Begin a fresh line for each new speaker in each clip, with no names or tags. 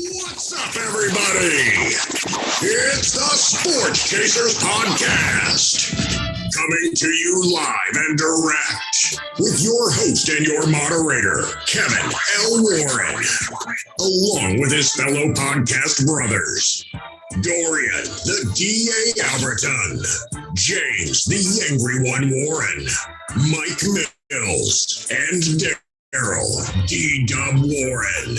What's up, everybody? It's the Sports Chasers Podcast, coming to you live and direct with your host and your moderator, Kevin L. Warren, along with his fellow podcast brothers, Dorian, the D.A. Alberton, James, the Angry One Warren, Mike Mills, and Daryl, D-Dub Warren.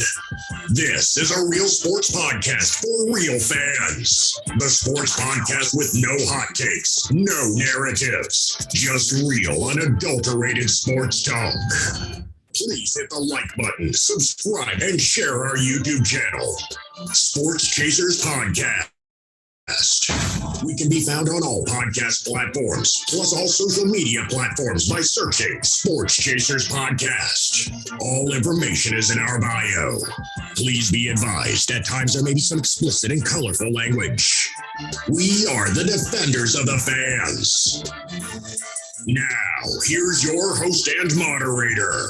This is a real sports podcast for real fans. The sports podcast with no hot takes, no narratives, just real, unadulterated sports talk. Please hit the like button, subscribe, and share our YouTube channel. Sports Chasers Podcast. We can be found on all podcast platforms, plus all social media platforms by searching Sports Chasers Podcast. All information is in our bio. Please be advised, at times there may be some explicit and colorful language. We are the defenders of the fans. Now, here's your host and moderator,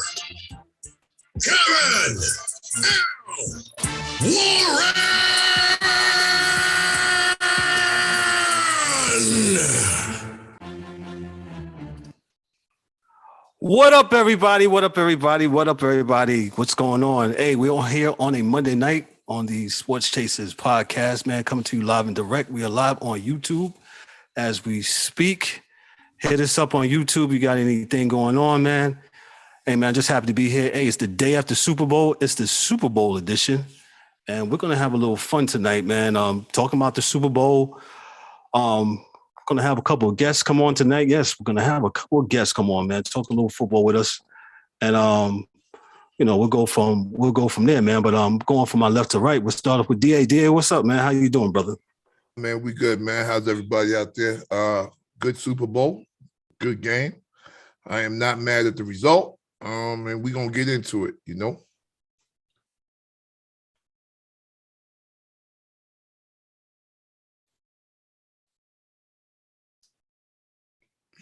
Kevin L. Warren!
What up, everybody? What up, everybody? What up, everybody? What's going on? Hey, we're on here on a Monday night on the Sports Chasers Podcast, man, coming to you live and direct. We are live on YouTube as we speak. Hit us up on YouTube. You got anything going on, man? Hey, man, just happy to be here. Hey, it's the day after Super Bowl. It's the Super Bowl edition, and we're going to have a little fun tonight, man. Talking about the Super Bowl. Going to have a couple of guests come on tonight. Yes, we're going to have a couple of guests come on, man, talk a little football with us. And, we'll go from there, man. But going from my left to right, we'll start off with DA. DA, what's up, man? How you doing, brother?
Man, we good, man. How's everybody out there? Good Super Bowl. Good game. I am not mad at the result. And we're going to get into it, you know?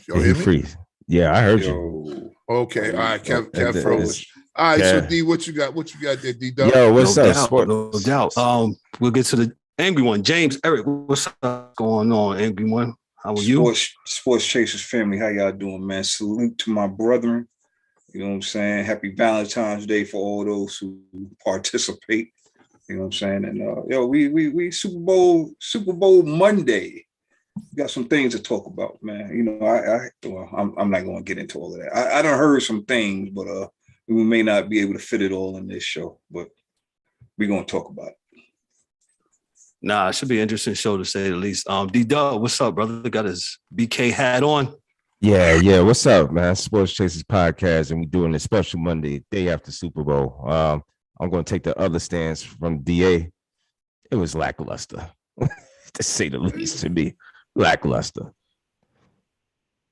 Y'all hear me?
Freeze. Yeah, I heard you.
Okay, all right, Kev froze. All right, so D, what you got? What you got there, D?
Yo, what's
no
up?
Doubt, no doubt. We'll get to the angry one. James, Eric, what's up going on, angry one? How are you?
Sports Chasers family, how y'all doing, man? Salute to my brethren. You know what I'm saying? Happy Valentine's Day for all those who participate. You know what I'm saying? And we Super Bowl Monday. We got some things to talk about, man. You know, I'm not going to get into all of that. I done heard some things, but we may not be able to fit it all in this show, but we're going to talk about it.
Nah, it should be an interesting show to say the least. D-Dub, what's up, brother? Got his BK hat on.
Yeah. What's up, man? Sports Chasers Podcast, and we're doing a special Monday, day after Super Bowl. I'm going to take the other stance from DA. It was lackluster, to say the least, to me. Lackluster.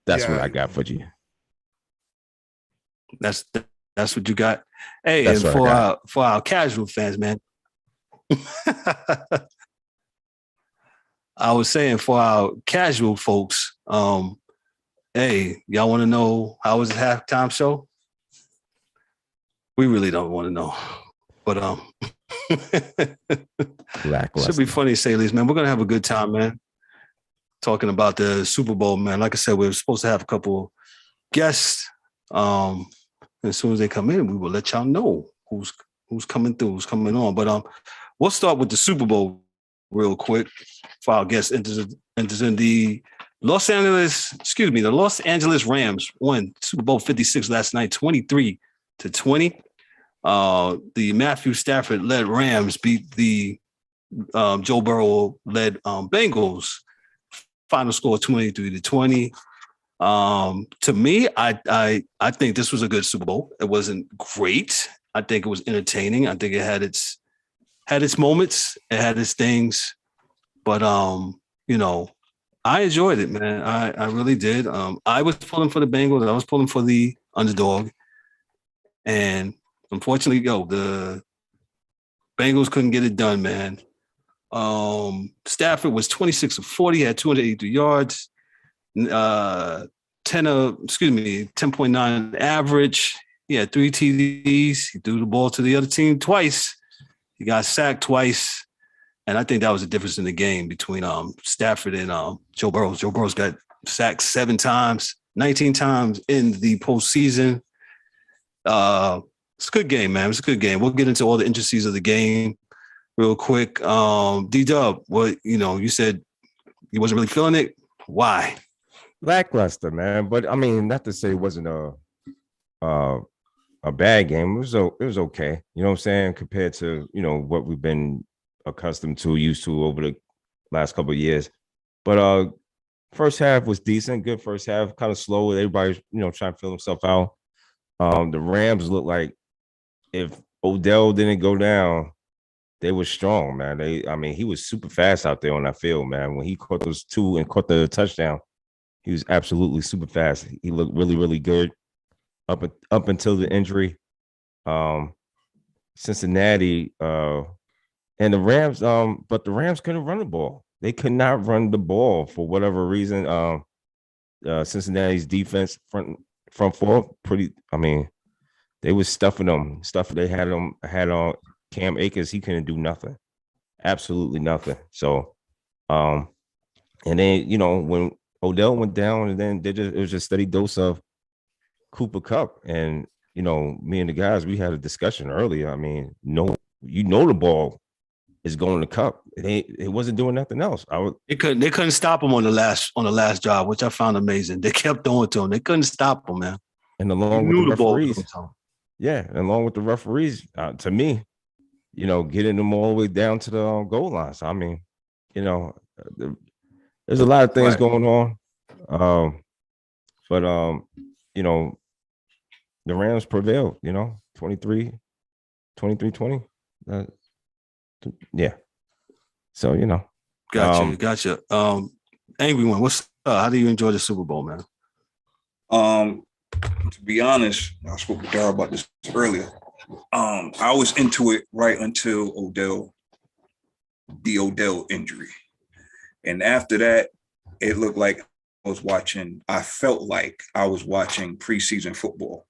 That's what I got for you.
That's what you got. Hey, that's and for our casual fans, man. I was saying for our casual folks, hey, y'all want to know how was the halftime show? We really don't want to know, but should be funny to say at least, man. We're gonna have a good time, man. Talking about the Super Bowl, man. Like I said, we're supposed to have a couple guests. As soon as they come in, we will let y'all know who's coming through, who's coming on. But we'll start with the Super Bowl real quick. For our guest enters in the Los Angeles Rams won Super Bowl 56 last night, 23-20. The Matthew Stafford led Rams beat the Joe Burrow led Bengals. Final score 23-20. To me, I think this was a good Super Bowl. It wasn't great. I think it was entertaining. I think it had its moments. It had its things. But I enjoyed it, man. I really did. I was pulling for the Bengals. I was pulling for the underdog. And unfortunately, the Bengals couldn't get it done, man. Stafford was 26 of 40, had 283 yards, 10.9 average. He had 3 TDs. He threw the ball to the other team twice. He got sacked twice. And I think that was the difference in the game between Stafford and Joe Burrow. Joe Burrow's got sacked 7 times, 19 times in the postseason. It's a good game, man. It's a good game. We'll get into all the intricacies of the game real quick. D-Dub, you said you wasn't really feeling it. Why?
Lackluster, man. But I mean, not to say it wasn't a bad game. It was okay. You know what I'm saying? Compared to, what we've been accustomed to, used to over the last couple of years. But first half was decent, good first half, kind of slow. Everybody, trying to fill himself out. The Rams looked like if Odell didn't go down, they were strong, man. He was super fast out there on that field, man. When he caught those 2 and caught the touchdown, he was absolutely super fast. He looked really, really good up until the injury. Cincinnati and the Rams, but the Rams couldn't run the ball. They could not run the ball for whatever reason. Cincinnati's defense front four, they was stuffing them. They had on Cam Akers. He couldn't do nothing, absolutely nothing. So, and then when Odell went down, and then it was just a steady dose of Cooper Kupp. And me and the guys, we had a discussion earlier. I mean, the ball is going to Kupp. It wasn't doing nothing else.
They couldn't stop him on the last drive, which I found amazing. They kept throwing to him. They couldn't stop him, man.
And along with the referees, along with the referees, to me, getting them all the way down to the goal line. So, I mean, there's a lot of things going on. But the Rams prevailed, 23-20. Yeah. So,
Gotcha. Angry one. How do you enjoy the Super Bowl, man?
To be honest, I spoke to Darryl about this earlier. I was into it right until the Odell injury. And after that, it looked like I felt like I was watching preseason football.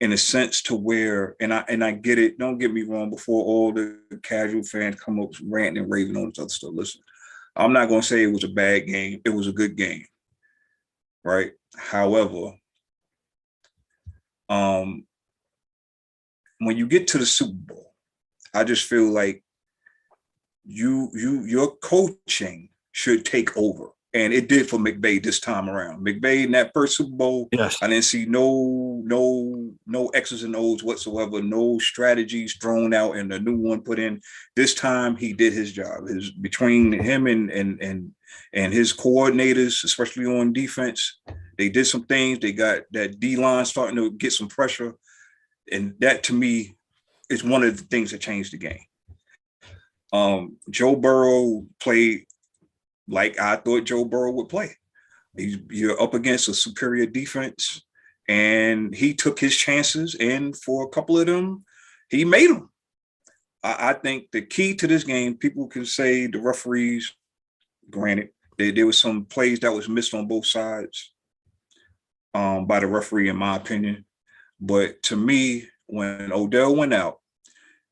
In a sense to where, and I get it, don't get me wrong, before all the casual fans come up ranting and raving on this other stuff, listen, I'm not going to say it was a bad game. It was a good game, right? However, when you get to the Super Bowl, I just feel like your coaching should take over. And it did for McVay this time around. McVay in that first Super Bowl, yes. I didn't see no X's and O's whatsoever, no strategies thrown out and a new one put in. This time he did his job. Between him and his coordinators, especially on defense, they did some things. They got that D-line starting to get some pressure. And that to me is one of the things that changed the game. Joe Burrow played like I thought Joe Burrow would play. You're up against a superior defense, and he took his chances, and for a couple of them, he made them. I think the key to this game, people can say the referees, granted, there was some plays that was missed on both sides by the referee, in my opinion. But to me, when Odell went out,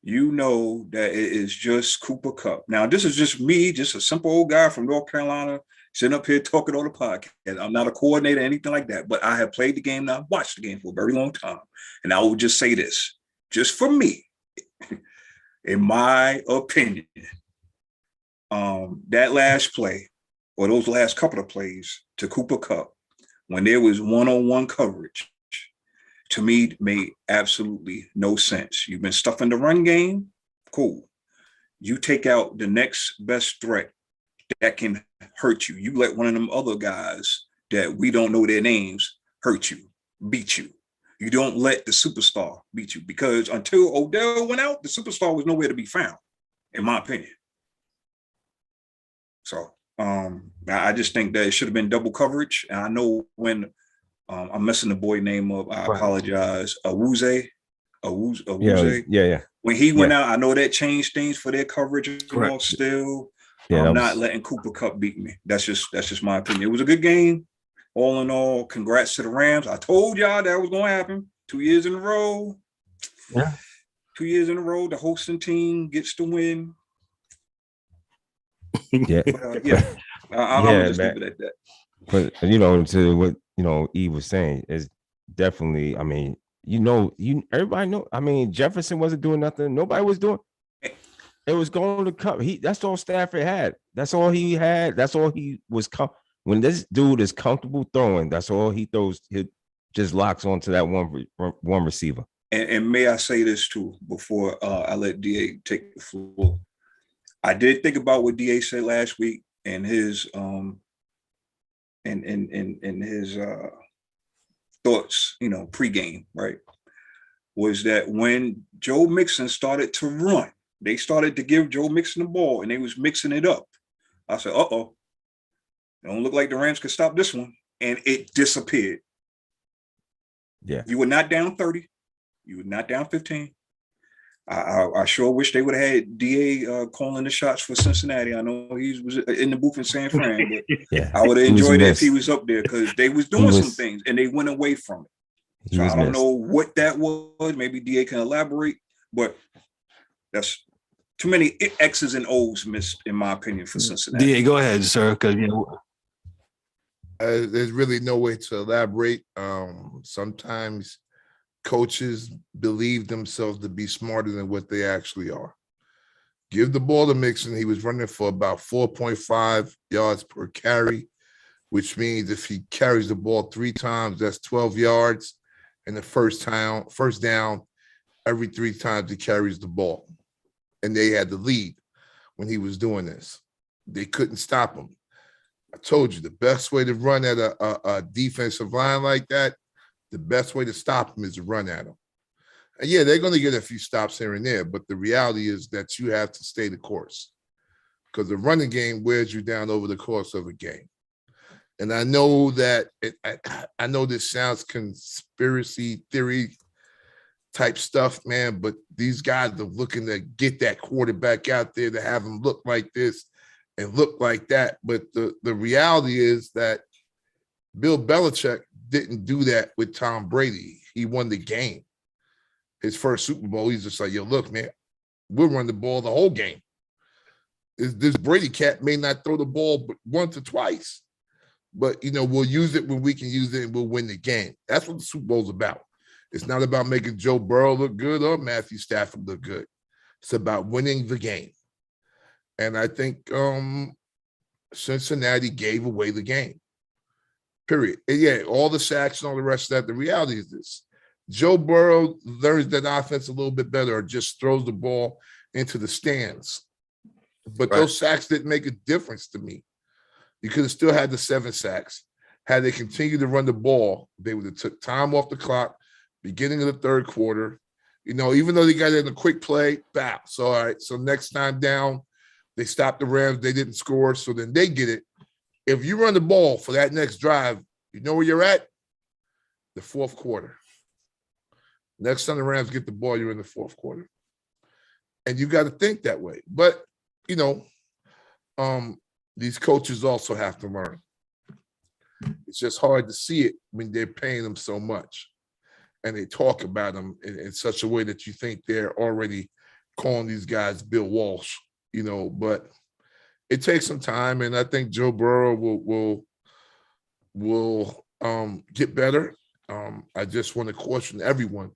that it is just Cooper Kupp. Now, this is just me, just a simple old guy from North Carolina, sitting up here talking on the podcast. I'm not a coordinator or anything like that, but I have played the game and I've watched the game for a very long time. And I will just say this, just for me, in my opinion, that last play, or those last couple of plays to Cooper Kupp, when there was one-on-one coverage, to me, made absolutely no sense. You've been stuffing the run game, cool. You take out the next best threat that can hurt you. You let one of them other guys that we don't know their names hurt you, beat you. You don't let the superstar beat you, because until Odell went out, the superstar was nowhere to be found, in my opinion. So I just think that it should have been double coverage. And I know when I'm messing the boy name up, I apologize. Awuzie.
Yeah.
When he went out, I know that changed things for their coverage and all still. I'm not letting Cooper Kupp beat me. That's just my opinion. It was a good game. All in all, congrats to the Rams. I told y'all that was going to happen 2 years in a row.
Yeah.
2 years in a row, the hosting team gets to win.
Yeah,
I'm just leave it at that.
But to what Eve was saying is definitely. I mean, everybody know. I mean, Jefferson wasn't doing nothing. Nobody was doing. It was going to come. That's all Stafford had. That's all he had. That's all he was. When this dude is comfortable throwing, that's all he throws. He just locks onto that one receiver.
And may I say this too before I let DA take the floor? I did think about what DA said last week and his his thoughts, pregame, right? Was that when Joe Mixon started to run, they started to give Joe Mixon the ball and they was mixing it up. I said, it don't look like the Rams could stop this one. And it disappeared.
Yeah.
You were not down 30. You were not down 15. I sure wish they would have had DA calling the shots for Cincinnati. I know he was in the booth in San Fran, but
yeah,
I would have enjoyed it if he was up there because they was doing some things and they went away from it. So I don't know what that was. Maybe DA can elaborate, but that's too many X's and O's missed, in my opinion, for Cincinnati.
DA, go ahead, sir, because
there's really no way to elaborate. Sometimes coaches believe themselves to be smarter than what they actually are. Give the ball to Mixon. He was running for about 4.5 yards per carry, which means if he carries the ball 3 times, that's 12 yards. And the first down, every 3 times he carries the ball. And they had the lead when he was doing this. They couldn't stop him. I told you the best way to run at a defensive line like that, the best way to stop them is to run at them. And yeah, they're going to get a few stops here and there, but the reality is that you have to stay the course because the running game wears you down over the course of a game. And I know that I know this sounds conspiracy theory type stuff, man, but these guys are looking to get that quarterback out there to have him look like this and look like that. But the reality is that Bill Belichick didn't do that with Tom Brady. He won the game. His first Super Bowl, he's just like, yo, look, man, we'll run the ball the whole game. This Brady cat may not throw the ball but once or twice, but, we'll use it when we can use it and we'll win the game. That's what the Super Bowl's about. It's not about making Joe Burrow look good or Matthew Stafford look good. It's about winning the game. And I think Cincinnati gave away the game. Period. And yeah, all the sacks and all the rest of that. The reality is this. Joe Burrow learns that offense a little bit better or just throws the ball into the stands. But those sacks didn't make a difference to me. You could have still had the 7 sacks. Had they continued to run the ball, they would have took time off the clock, beginning of the third quarter. Even though they got it in a quick play, bounce. All right, so next time down, they stopped the Rams. They didn't score, so then they get it. If you run the ball for that next drive, you know where you're at? The fourth quarter. Next time the Rams get the ball, you're in the fourth quarter. And you got to think that way. But, these coaches also have to learn. It's just hard to see it when they're paying them so much. And they talk about them in such a way that you think they're already calling these guys Bill Walsh, but it takes some time, and I think Joe Burrow will get better. I just want to caution everyone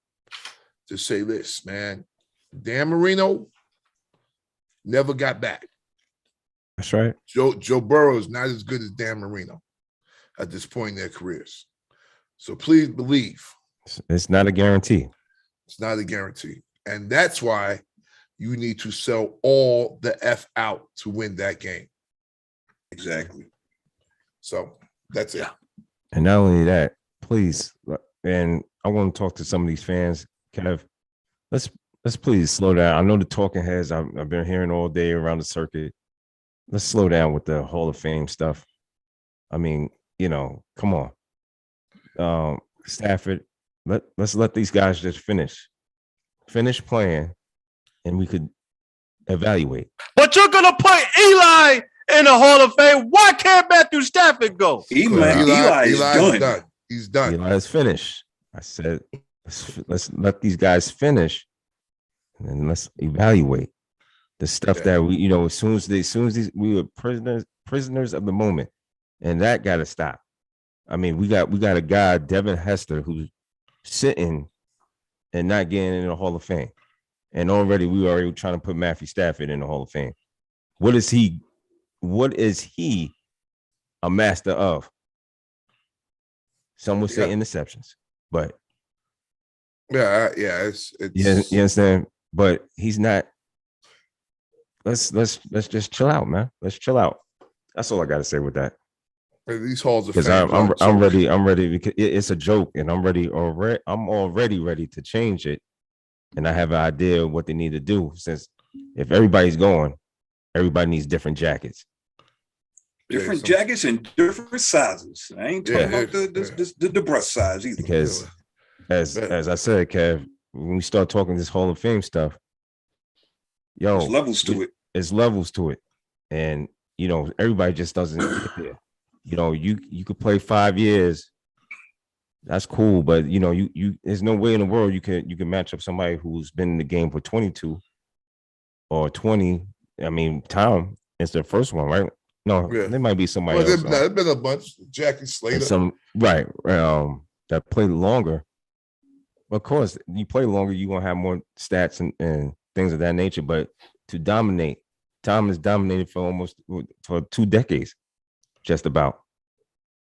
to say this, man. Dan Marino never got back.
That's right.
Joe Burrow is not as good as Dan Marino at this point in their careers. So please believe.
It's not a guarantee.
It's not a guarantee. And that's why you need to sell all the F out to win that game.
Exactly.
So that's it.
And not only that, please, and I want to talk to some of these fans, Kev, let's please slow down. I know the talking heads I've been hearing all day around the circuit. Let's slow down with the Hall of Fame stuff. I mean, come on. Stafford, let's let these guys just finish playing, and we could evaluate.
But you're gonna put Eli in the Hall of Fame. Why can't Matthew Stafford go?
Eli is done.
He's done.
Eli is finished. I said, let's let these guys finish. and let's evaluate the stuff that we, as soon as these, we were prisoners of the moment, and that got to stop. I mean, we got a guy, Devin Hester, who's sitting and not getting in the Hall of Fame, and already we were already trying to put Matthew Stafford in the Hall of Fame. What is he a master of? Some would say interceptions, but
it's
you understand. But he's not. Let's just chill out, man. Let's chill out. That's all I got to say with that.
These halls of
because I'm ready because it's a joke, and I'm already ready to change it, and I have an idea of what they need to do. Since if everybody's going, everybody needs different jackets.
Different jackets and different sizes. I ain't talking about the breast size either.
Because as I said, Kev, when we start talking this Hall of Fame stuff,
there's levels to it.
It's levels to it. And everybody just doesn't get there. You could play 5 years. That's cool, but you there's no way in the world you can match up somebody who's been in the game for 22 or 20. I mean, Tom is the first one, right? No, there might be somebody else.
There's been a bunch. Jackie Slater.
That played longer. Of course, you play longer, you're gonna have more stats and things of that nature. But to dominate, Tom has dominated for 2 decades, just about.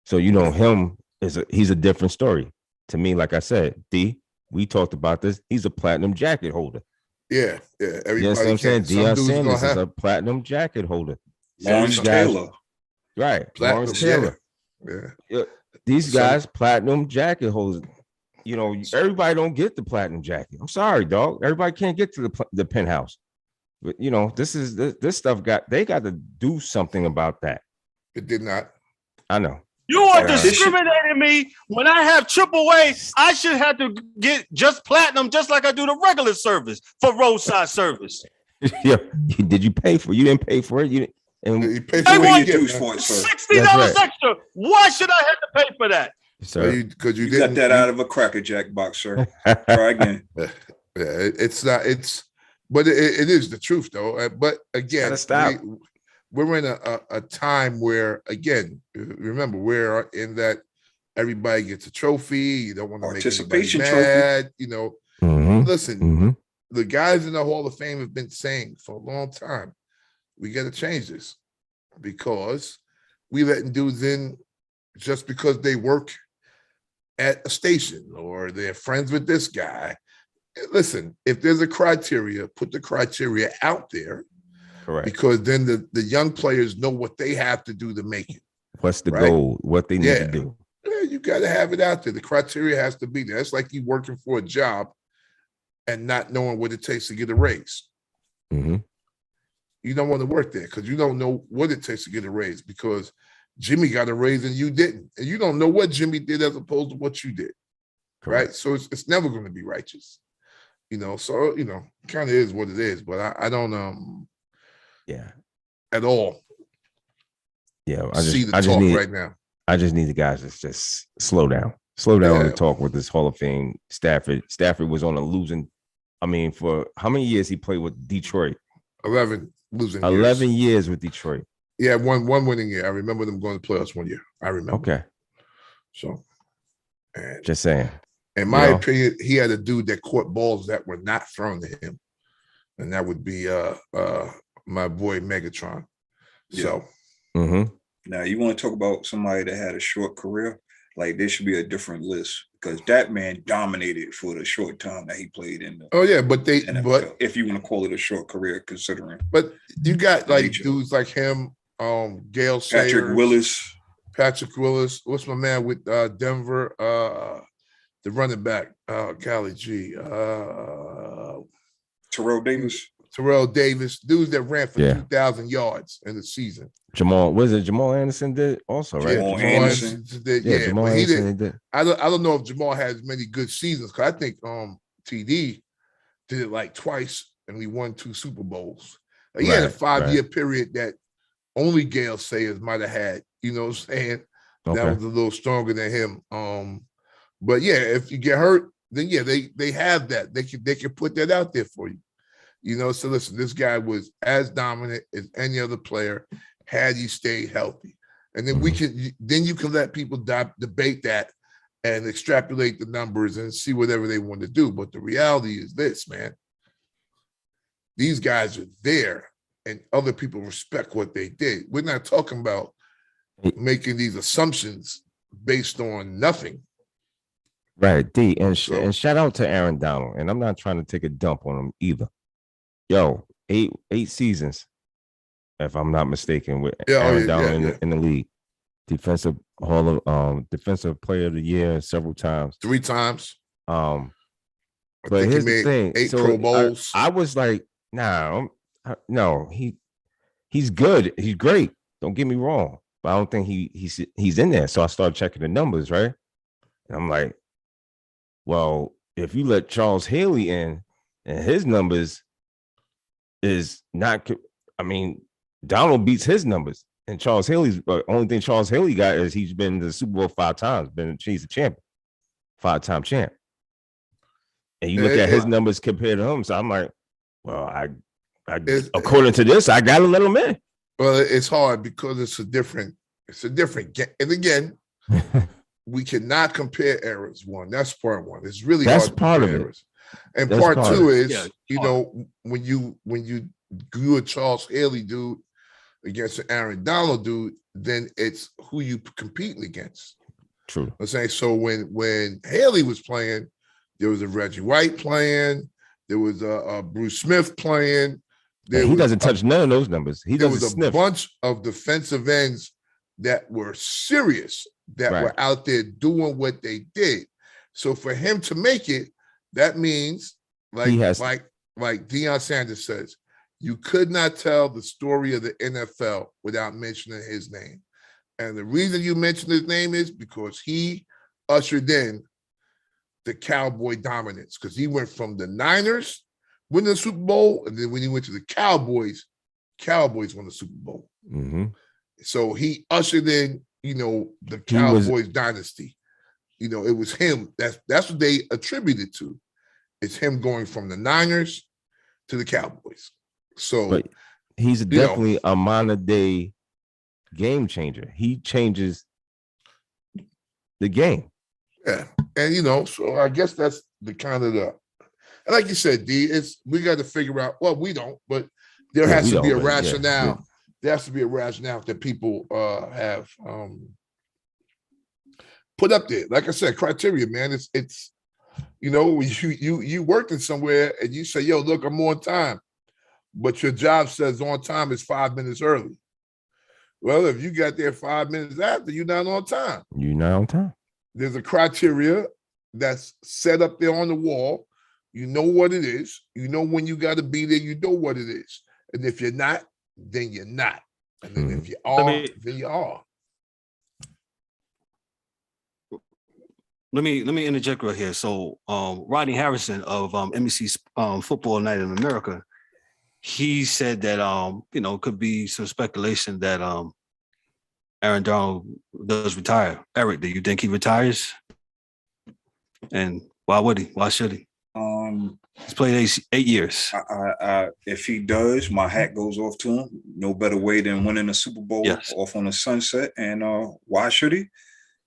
So him he's a different story to me. Like I said, we talked about this. He's a platinum jacket holder.
Yeah.
You know what I'm saying? Deion Sanders is a platinum jacket holder.
Lawrence Taylor.
Right. Lawrence Taylor.
Yeah.
These guys, platinum jacket holders. Everybody don't get the platinum jacket. I'm sorry, dog. Everybody can't get to the penthouse. But this stuff they got to do something about that.
It did not.
I know.
You are discriminating me when I have AAA. I should have to get just platinum, just like I do the regular service for roadside service.
Yeah. Did you pay for it? You didn't pay for it. You
paid for $60 extra. Why should I have to pay for that?
Because you
got that out of a Cracker Jack box, sir. Try again.
It's not. But it is the truth, though. But again, we're in a time where, again, remember, we're in that everybody gets a trophy. You don't want to make anybody mad. Listen, the guys in the Hall of Fame have been saying for a long time, we got to change this because we letting dudes in just because they work at a station or they're friends with this guy. Listen, if there's a criteria, put the criteria out there.
Correct.
Because then the young players know what they have to do to make it.
What's the goal? What they need to do.
Yeah, you got to have it out there. The criteria has to be there. It's like you working for a job and not knowing what it takes to get a raise.
Mm-hmm.
You don't want to work there because you don't know what it takes to get a raise because Jimmy got a raise and you didn't. And you don't know what Jimmy did as opposed to what you did. Correct. Right? So it's never going to be righteous. So, kind of is what it is. But I don't at all.
Yeah,
I just need right now.
I just need the guys to just slow down on the talk with this Hall of Fame. Stafford was on a losing. I mean, for how many years he played with Detroit?
11 losing.
11 years with Detroit.
Yeah, one winning year. I remember them going to playoffs one year. I remember.
Okay.
So,
just saying.
In my opinion, he had a dude that caught balls that were not thrown to him, and that would be my boy Megatron. So,
now you want to talk about somebody that had a short career? Like there should be a different list because that man dominated for the short time that he played in the.
Oh yeah, but
NFL, if you want to call it a short career, considering.
But you got like dudes like him, Gale Sayers, Patrick Willis. What's my man with Denver? The running back, Golly G.
Terrell
Davis, dudes that ran for 2,000 yards in the season.
Jamal Anderson did also, right?
Jamal Anderson
did. Yeah, Jamal Anderson did. I don't know if Jamal has many good seasons because I think TD did it like twice and we won 2 Super Bowls. He had a 5-year period that only Gale Sayers might have had. You know what I'm saying? Okay. That was a little stronger than him. But yeah, if you get hurt, then they have that. They can put that out there for you. So listen, this guy was as dominant as any other player had he stayed healthy. And then you can let people debate that and extrapolate the numbers and see whatever they want to do. But the reality is this, man. These guys are there and other people respect what they did. We're not talking about making these assumptions based on nothing.
Right, D. And shout out to Aaron Donald. And I'm not trying to take a dump on him either. Yo, eight seasons, if I'm not mistaken, with Aaron Donald in the league. Defensive player of the year several times.
3 times.
But here's the thing.
8 Pro Bowls.
I was like, no, he's good. He's great. Don't get me wrong. But I don't think he's in there. So I started checking the numbers, right? And I'm like, well, if you let Charles Haley in and his numbers is not, Donald beats his numbers. And Charles Haley's only thing Charles Haley got is he's been to the Super Bowl 5 times, he's a champion, 5-time champ. And you look at his numbers compared to him. So I'm like, well, I according to this, I gotta let him in.
Well, it's hard because it's a different game. And again, we cannot compare eras. That's part one. It's really hard to compare eras. And part two is, when you do a Charles Haley dude against an Aaron Donald dude, then it's who you competing against.
True.
I'm saying, so when Haley was playing, there was a Reggie White playing, there was a Bruce Smith playing.
He doesn't touch none of those numbers.
There was a bunch of defensive ends that were serious, that were out there doing what they did. So for him to make it, that means like Deion Sanders says, you could not tell the story of the NFL without mentioning his name. And the reason you mention his name is because he ushered in the Cowboy dominance, because he went from the Niners winning the Super Bowl, and then when he went to the Cowboys won the Super Bowl.
Mm-hmm.
So he ushered in, the Cowboys dynasty. It was him. That's what they attributed to. It's him going from the Niners to the Cowboys. So
but he's definitely a modern day game changer. He changes the game.
Yeah. And so I guess that's the kind of and like you said, D, we got to figure out, well, we don't, but there has to be a rationale. Yeah. There has to be a rationale that people have put up there. Like I said, criteria, man. It's you working somewhere and you say, yo, look, I'm on time. But your job says on time is 5 minutes early. Well, if you got there 5 minutes after, you're not on time.
You're not on time.
There's a criteria that's set up there on the wall. You know what it is. You know when you got to be there. You know what it is. And if you're not, then you're not. And then if you are, then you are.
Let me interject right here. So Rodney Harrison of NBC's Football Night in America, he said that could be some speculation that Aaron Donald does retire. Eric, do you think he retires? And why would he? Why should he? He's played 8 years.
If he does, my hat goes off to him. No better way than winning a Super Bowl off on the sunset. And why should he?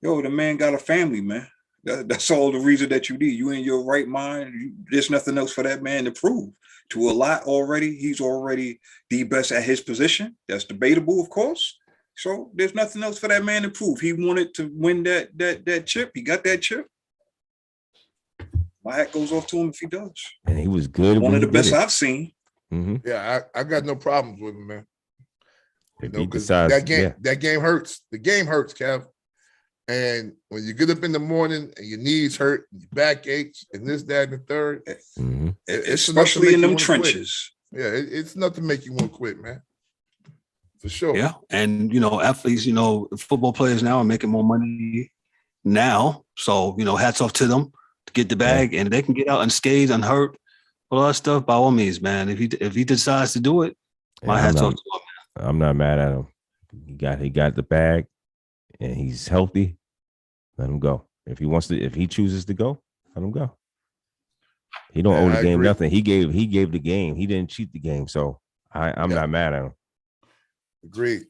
Yo, the man got a family, man. That's all the reason that you need. You in your right mind. There's nothing else for that man to prove. To a lot already, he's already the best at his position. That's debatable, of course. So there's nothing else for that man to prove. He wanted to win that chip. He got that chip. My hat goes off to him if he does.
And he was good.
One of the best I've seen.
Mm-hmm.
Yeah, I got no problems with him, man.
Because
that game hurts. The game hurts, Kev. And when you get up in the morning and your knees hurt, your back aches, and this, that, and the third,
especially in them trenches.
Yeah, it's enough to make you want to quit, man. For sure.
Yeah, and athletes, football players now are making more money now. So hats off to them to get the bag, and they can get out unscathed, unhurt, all that stuff. By all means, man. If he decides to do it, my hats off to him. Man.
I'm not mad at him. He got the bag, and he's healthy. Let him go. If he chooses to go, let him go. He don't owe the
I
game
agree.
nothing. He gave the game. He didn't cheat the game. So I'm not mad at him.
Agreed.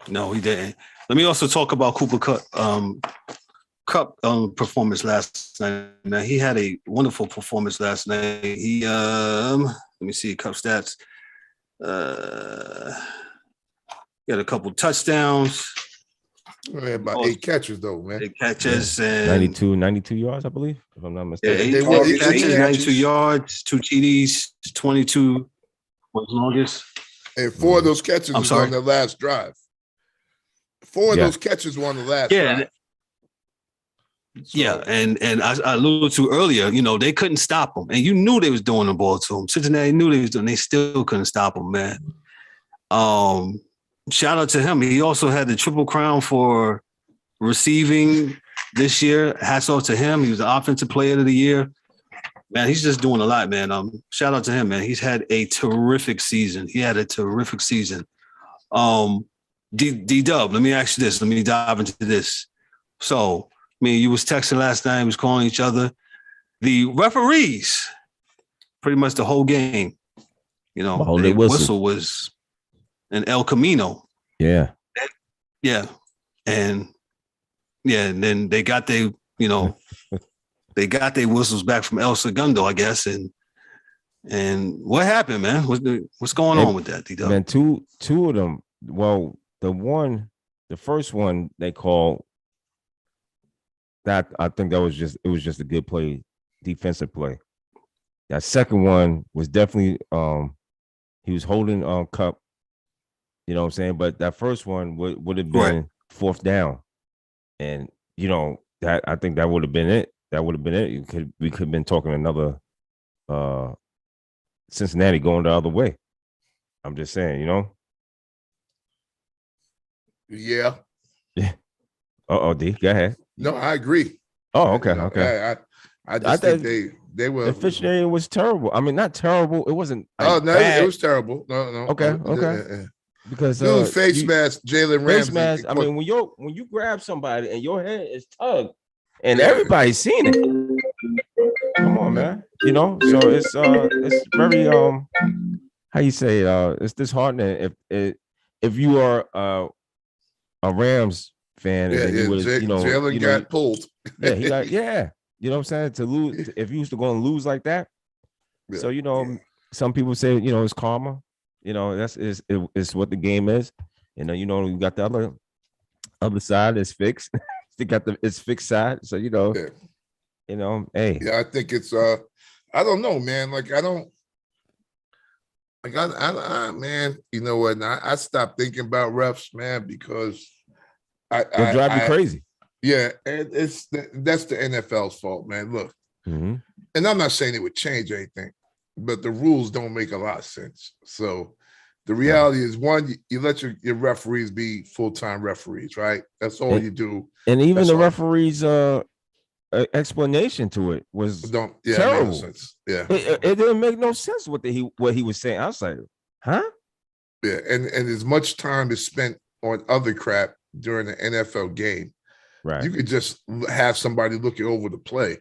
No, he didn't. Let me also talk about Cooper Cup performance last night. Man, he had a wonderful performance last night. He let me see Cup stats. He had a couple touchdowns.
About 8 catches though, man.
8 catches and
92 yards, I believe, if I'm not
yeah,
mistaken.
8
targets,
catches,
8
92
catches.
yards, 2 TDs, 22 was longest.
And 4 of those catches
I'm
was
sorry?
on the last drive. 4 of those catches were on the last drive. So,
Yeah, and I alluded to earlier, they couldn't stop him, and you knew they was doing the ball to him. Cincinnati knew they was doing. They still couldn't stop him, man. Shout out to him. He also had the Triple Crown for receiving this year. Hats off to him. He was the Offensive Player of the Year. Man, he's just doing a lot, man. Shout out to him, man. He's had a terrific season. D-Dub, let me ask you this. Let me dive into this. So, you was texting last night, was calling each other. The referees, pretty much the whole game, the whistle was an El Camino.
Yeah.
Yeah. And then they got their whistles back from El Segundo, I guess. And what happened, man? What's going on with that, D-Dub?
Man, two of them. Well, the first one they called that, I think it was just a good play, defensive play. That second one was definitely he was holding Cup, you know what I'm saying? But that first one would have been 4th down. And that, I think that would have been it. We could have been talking another Cincinnati going the other way. I'm just saying,
Yeah.
D, go ahead.
No, I agree.
Oh, okay. Okay.
I just think they were.
The officiating was terrible. I mean, not terrible. It wasn't.
No,
bad.
it was terrible. No.
Okay. Because
dude, face mask, Jalen Ramsey.
Face mask. I mean, when you grab somebody and your head is tugged, and everybody's seen it. Come on, man. So it's very how you say it's disheartening if you are a Rams fan, and you was
Jalen got pulled.
Yeah, he got you know what I'm saying, to lose if you used to go and lose like that. Yeah. So some people say it's karma. It's what the game is. You got the other side is fixed. They got it's fixed side. So hey.
Yeah, I think it's I don't know, man. Like I man, you know what? I stopped thinking about refs, man, because
They'll drive you crazy.
Yeah, and that's the NFL's fault, man. Look, and I'm not saying it would change anything, but the rules don't make a lot of sense. So the reality is, one, you let your referees be full-time referees, right? That's all you do.
And even the referees' explanation to it was terrible.
No sense. Yeah,
it didn't make no sense what he was saying. I was like, huh?
Yeah, and as much time is spent on other crap during the NFL game. Right. You could just have somebody looking over the play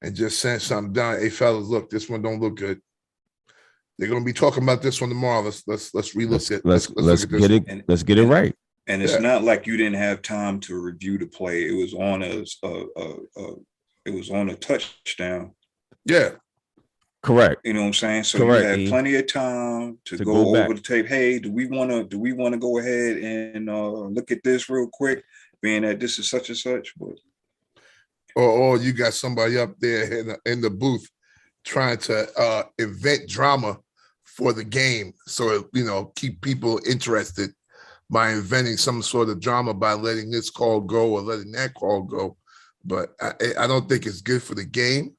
and just send something down. Hey, fellas, look, this one don't look good. They're going to be talking about this one tomorrow. Let's relook it.
Let's get it. Let's get it right.
And it's not like you didn't have time to review the play. It was on a touchdown.
Yeah.
Correct.
You know what I'm saying? So you had plenty of time to go over the tape. Hey, do we want to go ahead and look at this real quick, being that this is such and such? But
or you got somebody up there in the booth trying to invent drama for the game, so keep people interested by inventing some sort of drama by letting this call go or letting that call go. But I don't think it's good for the game.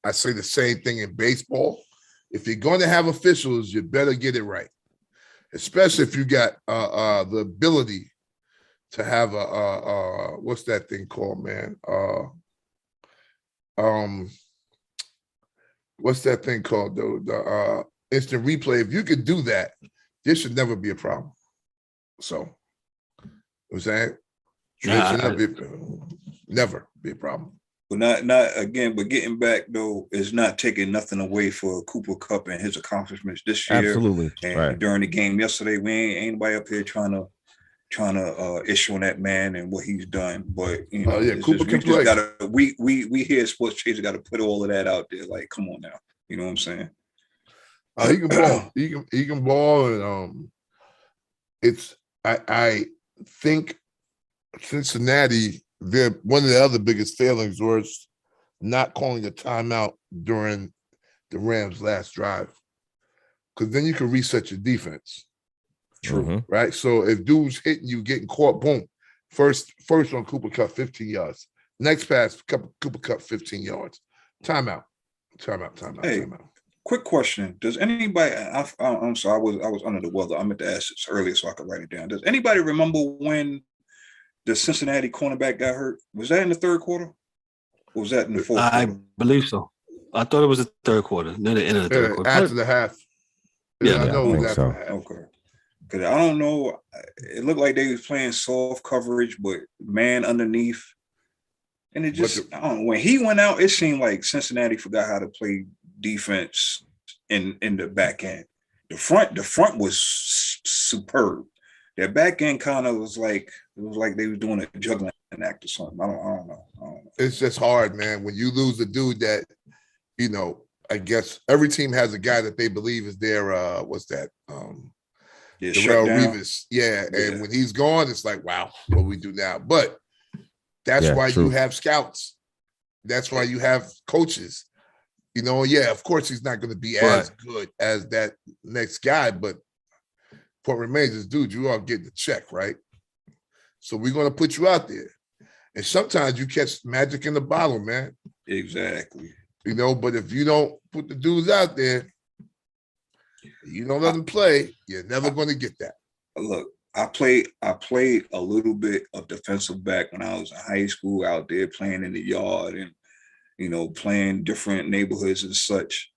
I say the same thing in baseball. If you're going to have officials, you better get it right, especially if you got the ability to have what's that thing called, man? What's that thing called, though? The instant replay. If you could do that, this should never be a problem. So, I'm saying, never be a problem.
But not again. But getting back though is not taking nothing away for Cooper Kupp and his accomplishments this year.
Absolutely.
And
right.
during the game yesterday, we ain't anybody up here trying to issue on that man and what he's done. But you know,
Cooper can play.
We here at Sports Chaser got to put all of that out there. Like, come on now, you know what I'm saying?
He can ball. He can ball, and I think Cincinnati, one of the other biggest failings was not calling a timeout during the Rams' last drive, because then you can reset your defense.
True.
Right? So if dude's hitting you, getting caught, boom. First on Cooper Kupp, 15 yards. Next pass, Cooper Kupp, 15 yards. Timeout.
Hey, quick question. Does anybody, I'm sorry, I was under the weather. I meant to ask this earlier so I could write it down. Does anybody remember when the Cincinnati cornerback got hurt? Was that in the third quarter? Or was that in the fourth quarter?
I believe so. I thought it was the third quarter, near the end of the third quarter.
After the half.
Yeah,
I know it was after
so.
the half.
Okay. Because I don't know. It looked like they was playing soft coverage, but man underneath. And it just, I don't know. When he went out, it seemed like Cincinnati forgot how to play defense in the back end. The front was superb. Their back end kind of was like, it was like they were doing a juggling act or something. I don't know.
It's just hard, man. When you lose a dude that, you know, I guess every team has a guy that they believe is their what's that? Darrell Revis. Yeah. And when he's gone, it's like, wow, what do we do now? But that's why you have scouts. That's why you have coaches. You know, of course he's not going to be as good as that next guy, but what remains is, dude, you are getting the check, right? So we're going to put you out there. And sometimes you catch magic in the bottle, man.
Exactly.
You know, but if you don't put the dudes out there, you don't let them play, you're never going to get that.
Look, I played a little bit of defensive back when I was in high school, out there playing in the yard and, you know, playing different neighborhoods and such.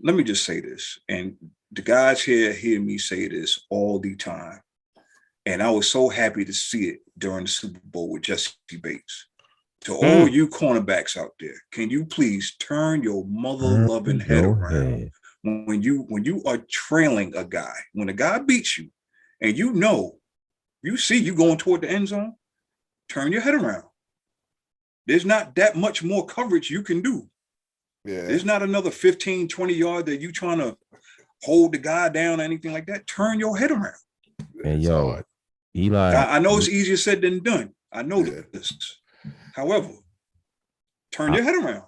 Let me just say this, and the guys here hear me say this all the time. And I was so happy to see it during the Super Bowl with Jesse Bates. To all you cornerbacks out there, can you please turn your mother-loving head around when you are trailing a guy, when a guy beats you and you see you going toward the end zone, turn your head around. There's not that much more coverage you can do. Yeah. There's not another 15, 20 yards that you trying to hold the guy down or anything like that. Turn your head around.
And Eli.
I know it's easier said than done. I know this. However, turn your head around.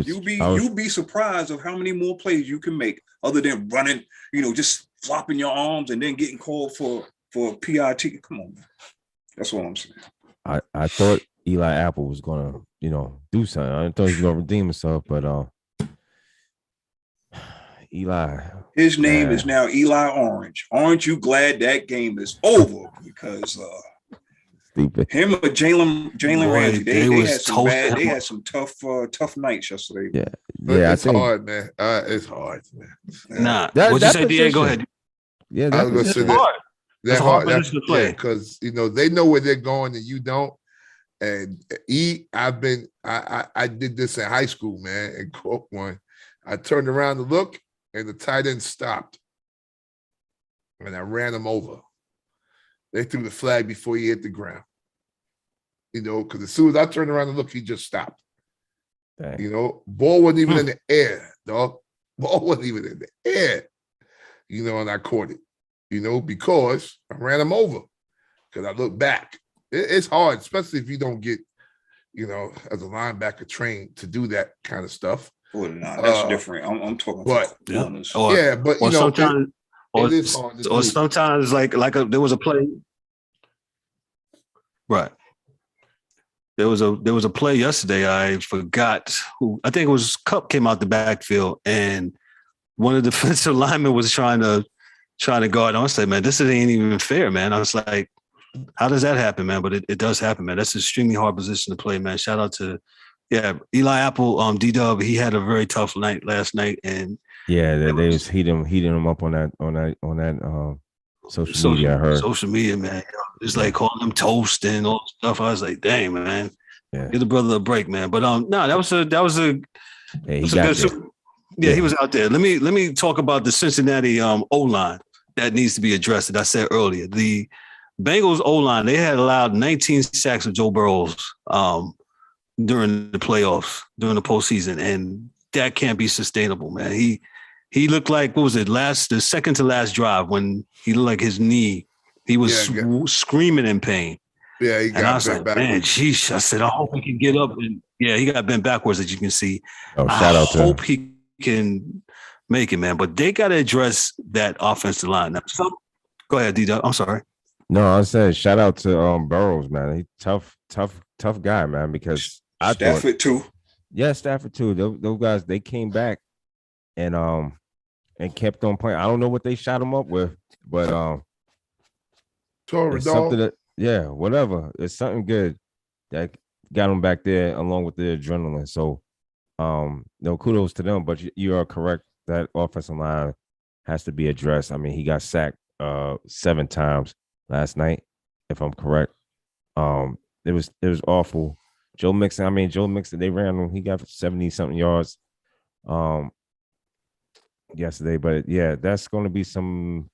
You'd be surprised of how many more plays you can make other than running, you know, just flopping your arms and then getting called for PIT. Come on, man. That's what I'm saying.
I thought Eli Apple was gonna, you know, do something. I thought he was gonna redeem himself, but Eli.
His name is now Eli Orange. Aren't you glad that game is over? Because him or Jalen Ramsey, they had some tough nights yesterday.
Yeah, it's hard, man. It's hard, man.
Nah, what'd you say, DA? Go ahead.
Yeah,
I was gonna say that.
That's hard. That's to play
because you know they know where they're going and you don't. And I did this in high school, man. And caught one. I turned around to look, and the tight end stopped, and I ran him over. They threw the flag before he hit the ground. You know, because as soon as I turned around to look, he just stopped. Dang. You know, ball wasn't even in the air, dog. Ball wasn't even in the air. You know, and I caught it. You know, because I ran him over. Because I looked back. It's hard, especially if you don't get, you know, as a linebacker trained to do that kind of stuff.
Well, no, that's different. I'm talking about corners.
But you know,
sometimes,
it is hard to do.
Sometimes like there was a play, right? There was a play yesterday. I forgot who. I think it was Kupp came out the backfield, and one of the defensive linemen was trying to guard. I was like, man, this ain't even fair, man. I was like, how does that happen, man? But it does happen, man. That's an extremely hard position to play, man. Shout out to Eli Apple, D-Dub. He had a very tough night last night, and
they was heating him up on that social media. I heard
social media, man. It's like calling him toast and all stuff. I was like, dang, man,
Yeah.
Give the brother a break, man. But no, that was a
Hey, he
good
got there.
yeah, he was out there. Let me talk about the Cincinnati O-line that needs to be addressed that I said earlier. The Bengals O-line, they had allowed 19 sacks of Joe Burrows during the playoffs, during the postseason, and that can't be sustainable, man. He looked like, what was it, the second to last drive when he looked like his knee, he was screaming in pain.
Yeah, he got
and I was
bent
like, man,
backwards.
sheesh. I said, I hope he can get up. And yeah, he got bent backwards, as you can see.
Oh, shout out to him.
I hope he can make it, man. But they got to address that offensive line. Now, go ahead, D-Dub. I'm sorry.
No, I said shout out to Burrows, man. He tough guy, man. Because
Stafford too.
Yeah, Stafford too. Those guys, they came back and kept on playing. I don't know what they shot him up with, but it's something that, yeah, whatever. It's something good that got him back there along with the adrenaline. So no, kudos to them. But you are correct. That offensive line has to be addressed. I mean, he got sacked 7 times last night, if I'm correct. It was awful. Joe Mixon, they ran him. He got 70-something yards yesterday. But yeah, that's going to be something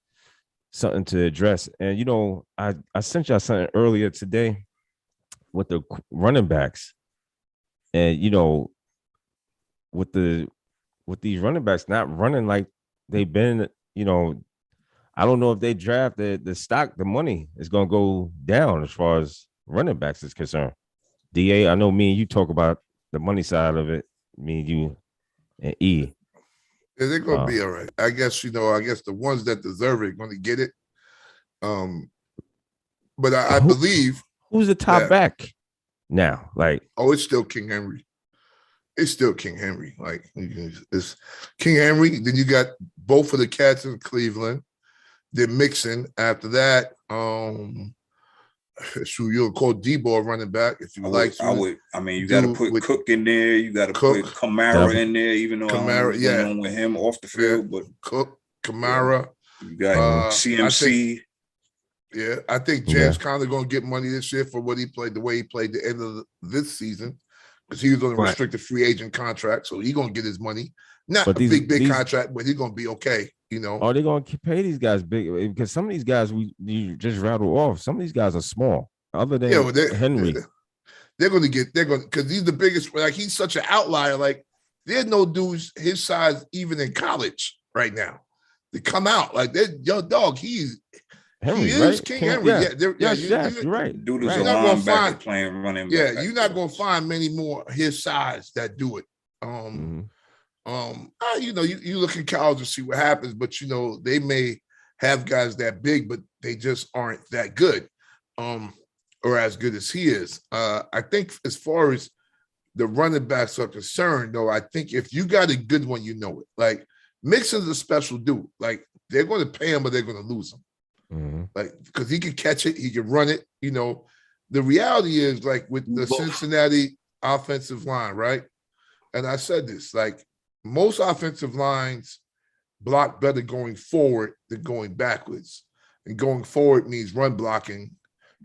to address. And I sent y'all something earlier today with the running backs, and with these running backs not running like they've been, I don't know if they draft the stock, the money is going to go down as far as running backs is concerned. DA, I know me and you talk about the money side of it, me and you and E.
Yeah, they're going to be all right. I guess the ones that deserve it are going to get it. But I believe
who's the top back now? Like,
it's still King Henry. It's still King Henry. Like, it's King Henry. Then you got both of the cats in Cleveland. They're mixing. After that, you'll call Debo a running back if you like.
You got to put Cook in there. You got to put Kamara in there, even though Kamara, I don't know what's going on with him off the field. But
Cook, Kamara,
you got CMC.
I think James Conner going to get money this year for what he played, the way he played the end of this season, because he was on a restricted free agent contract, so he's going to get his money. Not a big contract, but he's going to be okay.
Are they going to pay these guys big? Because some of these guys you just rattle off. Some of these guys are small. Other than Henry,
they're going to because he's the biggest. Like, he's such an outlier. Like, there's no dudes his size even in college right now. They come out like that. Dog. He's Henry, he is King Henry.
You're right.
Dude is a linebacker playing running back.
Yeah, you're not going to find many more his size that do it. You look in college to see what happens, but they may have guys that big, but they just aren't that good, or as good as he is. I think as far as the running backs are concerned, though, I think if you got a good one, you know it. Like, Mixon's a special dude. Like, they're going to pay him, but they're going to lose him. Like, because he can catch it, he can run it. The reality is, like, with the Cincinnati offensive line, right? And I said this, like, most offensive lines block better going forward than going backwards. And going forward means run blocking.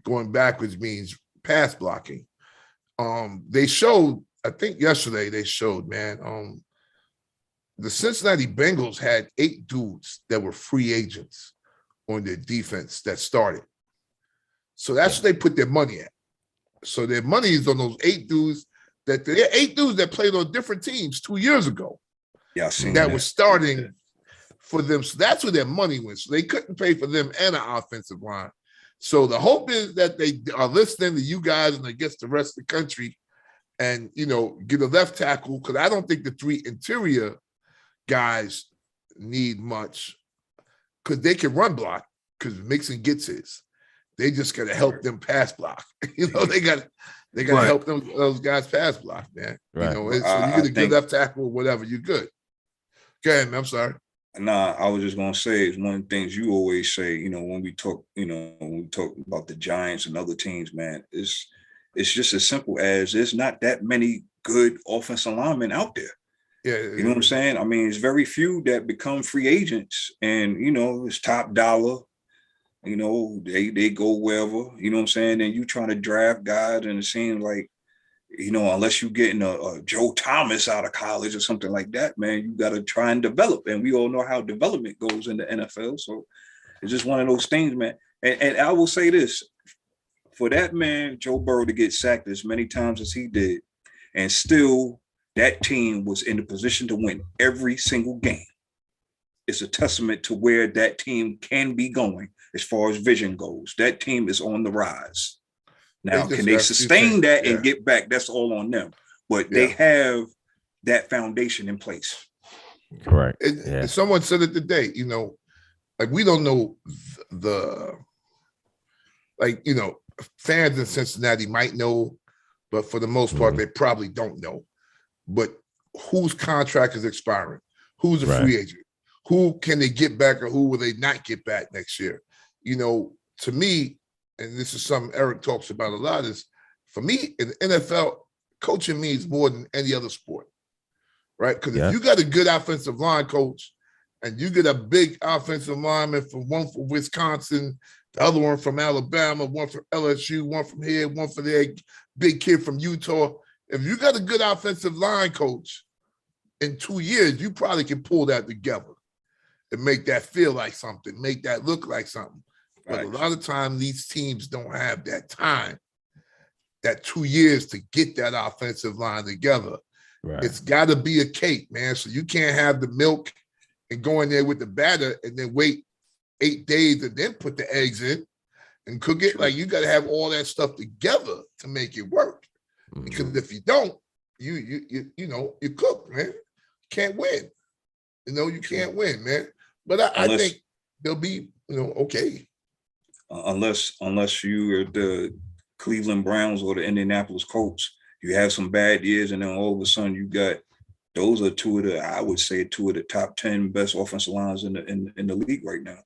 Going backwards means pass blocking. They showed, I think yesterday they showed, man, the Cincinnati Bengals had 8 dudes that were free agents on their defense that started. So that's what they put their money at. So their money is on those 8 dudes that they're 8 dudes that played on different teams 2 years ago.
Yeah, I've seen
that was starting for them. So that's where their money went. So they couldn't pay for them and an offensive line. So the hope is that they are listening to you guys and against the rest of the country and, get a left tackle, because I don't think the 3 interior guys need much, because they can run block, because Mixon gets his. They just got to help them pass block. They got to help those guys pass block, man.
Right.
So you get a good left tackle or whatever, you're good. Go ahead, man. I'm sorry.
Nah, I was just gonna say, it's one of the things you always say, when we talk about the Giants and other teams, man, it's just as simple as there's not that many good offensive linemen out there.
Yeah.
You know what I'm saying? I mean, it's very few that become free agents, and it's top dollar. They go wherever, you know what I'm saying? And you trying to draft guys, and it seems like unless you're getting a Joe Thomas out of college or something like that, man, you got to try and develop. And we all know how development goes in the NFL. So it's just one of those things, man. And I will say this, for that man, Joe Burrow, to get sacked as many times as he did, and still that team was in the position to win every single game, it's a testament to where that team can be going as far as vision goes. That team is on the rise. Now, can they sustain that and get back? That's all on them. But they have that foundation in place.
Correct.
Someone said it today, like we don't know fans in Cincinnati might know, but for the most part, they probably don't know. But whose contract is expiring? Who's a free agent? Who can they get back, or who will they not get back next year? To me, and this is something Eric talks about a lot, is for me in the NFL, coaching means more than any other sport, right? Because if you got a good offensive line coach and you get a big offensive lineman from Wisconsin, the other one from Alabama, one from LSU, one from here, one from there, big kid from Utah. If you got a good offensive line coach, in 2 years, you probably can pull that together and make that feel like something, make that look like something. But a lot of times these teams don't have that time, that 2 years to get that offensive line together. Right. It's got to be a cake, man. So you can't have the milk and go in there with the batter and then wait 8 days and then put the eggs in and cook it. Like, you got to have all that stuff together to make it work. Mm-hmm. Because if you don't, you cook, man. You can't win. You can't win, man. But I think they'll be, okay.
Unless you are the Cleveland Browns or the Indianapolis Colts, you have some bad years, and then all of a sudden you got those are two of the top 10 best offensive lines in the league right now.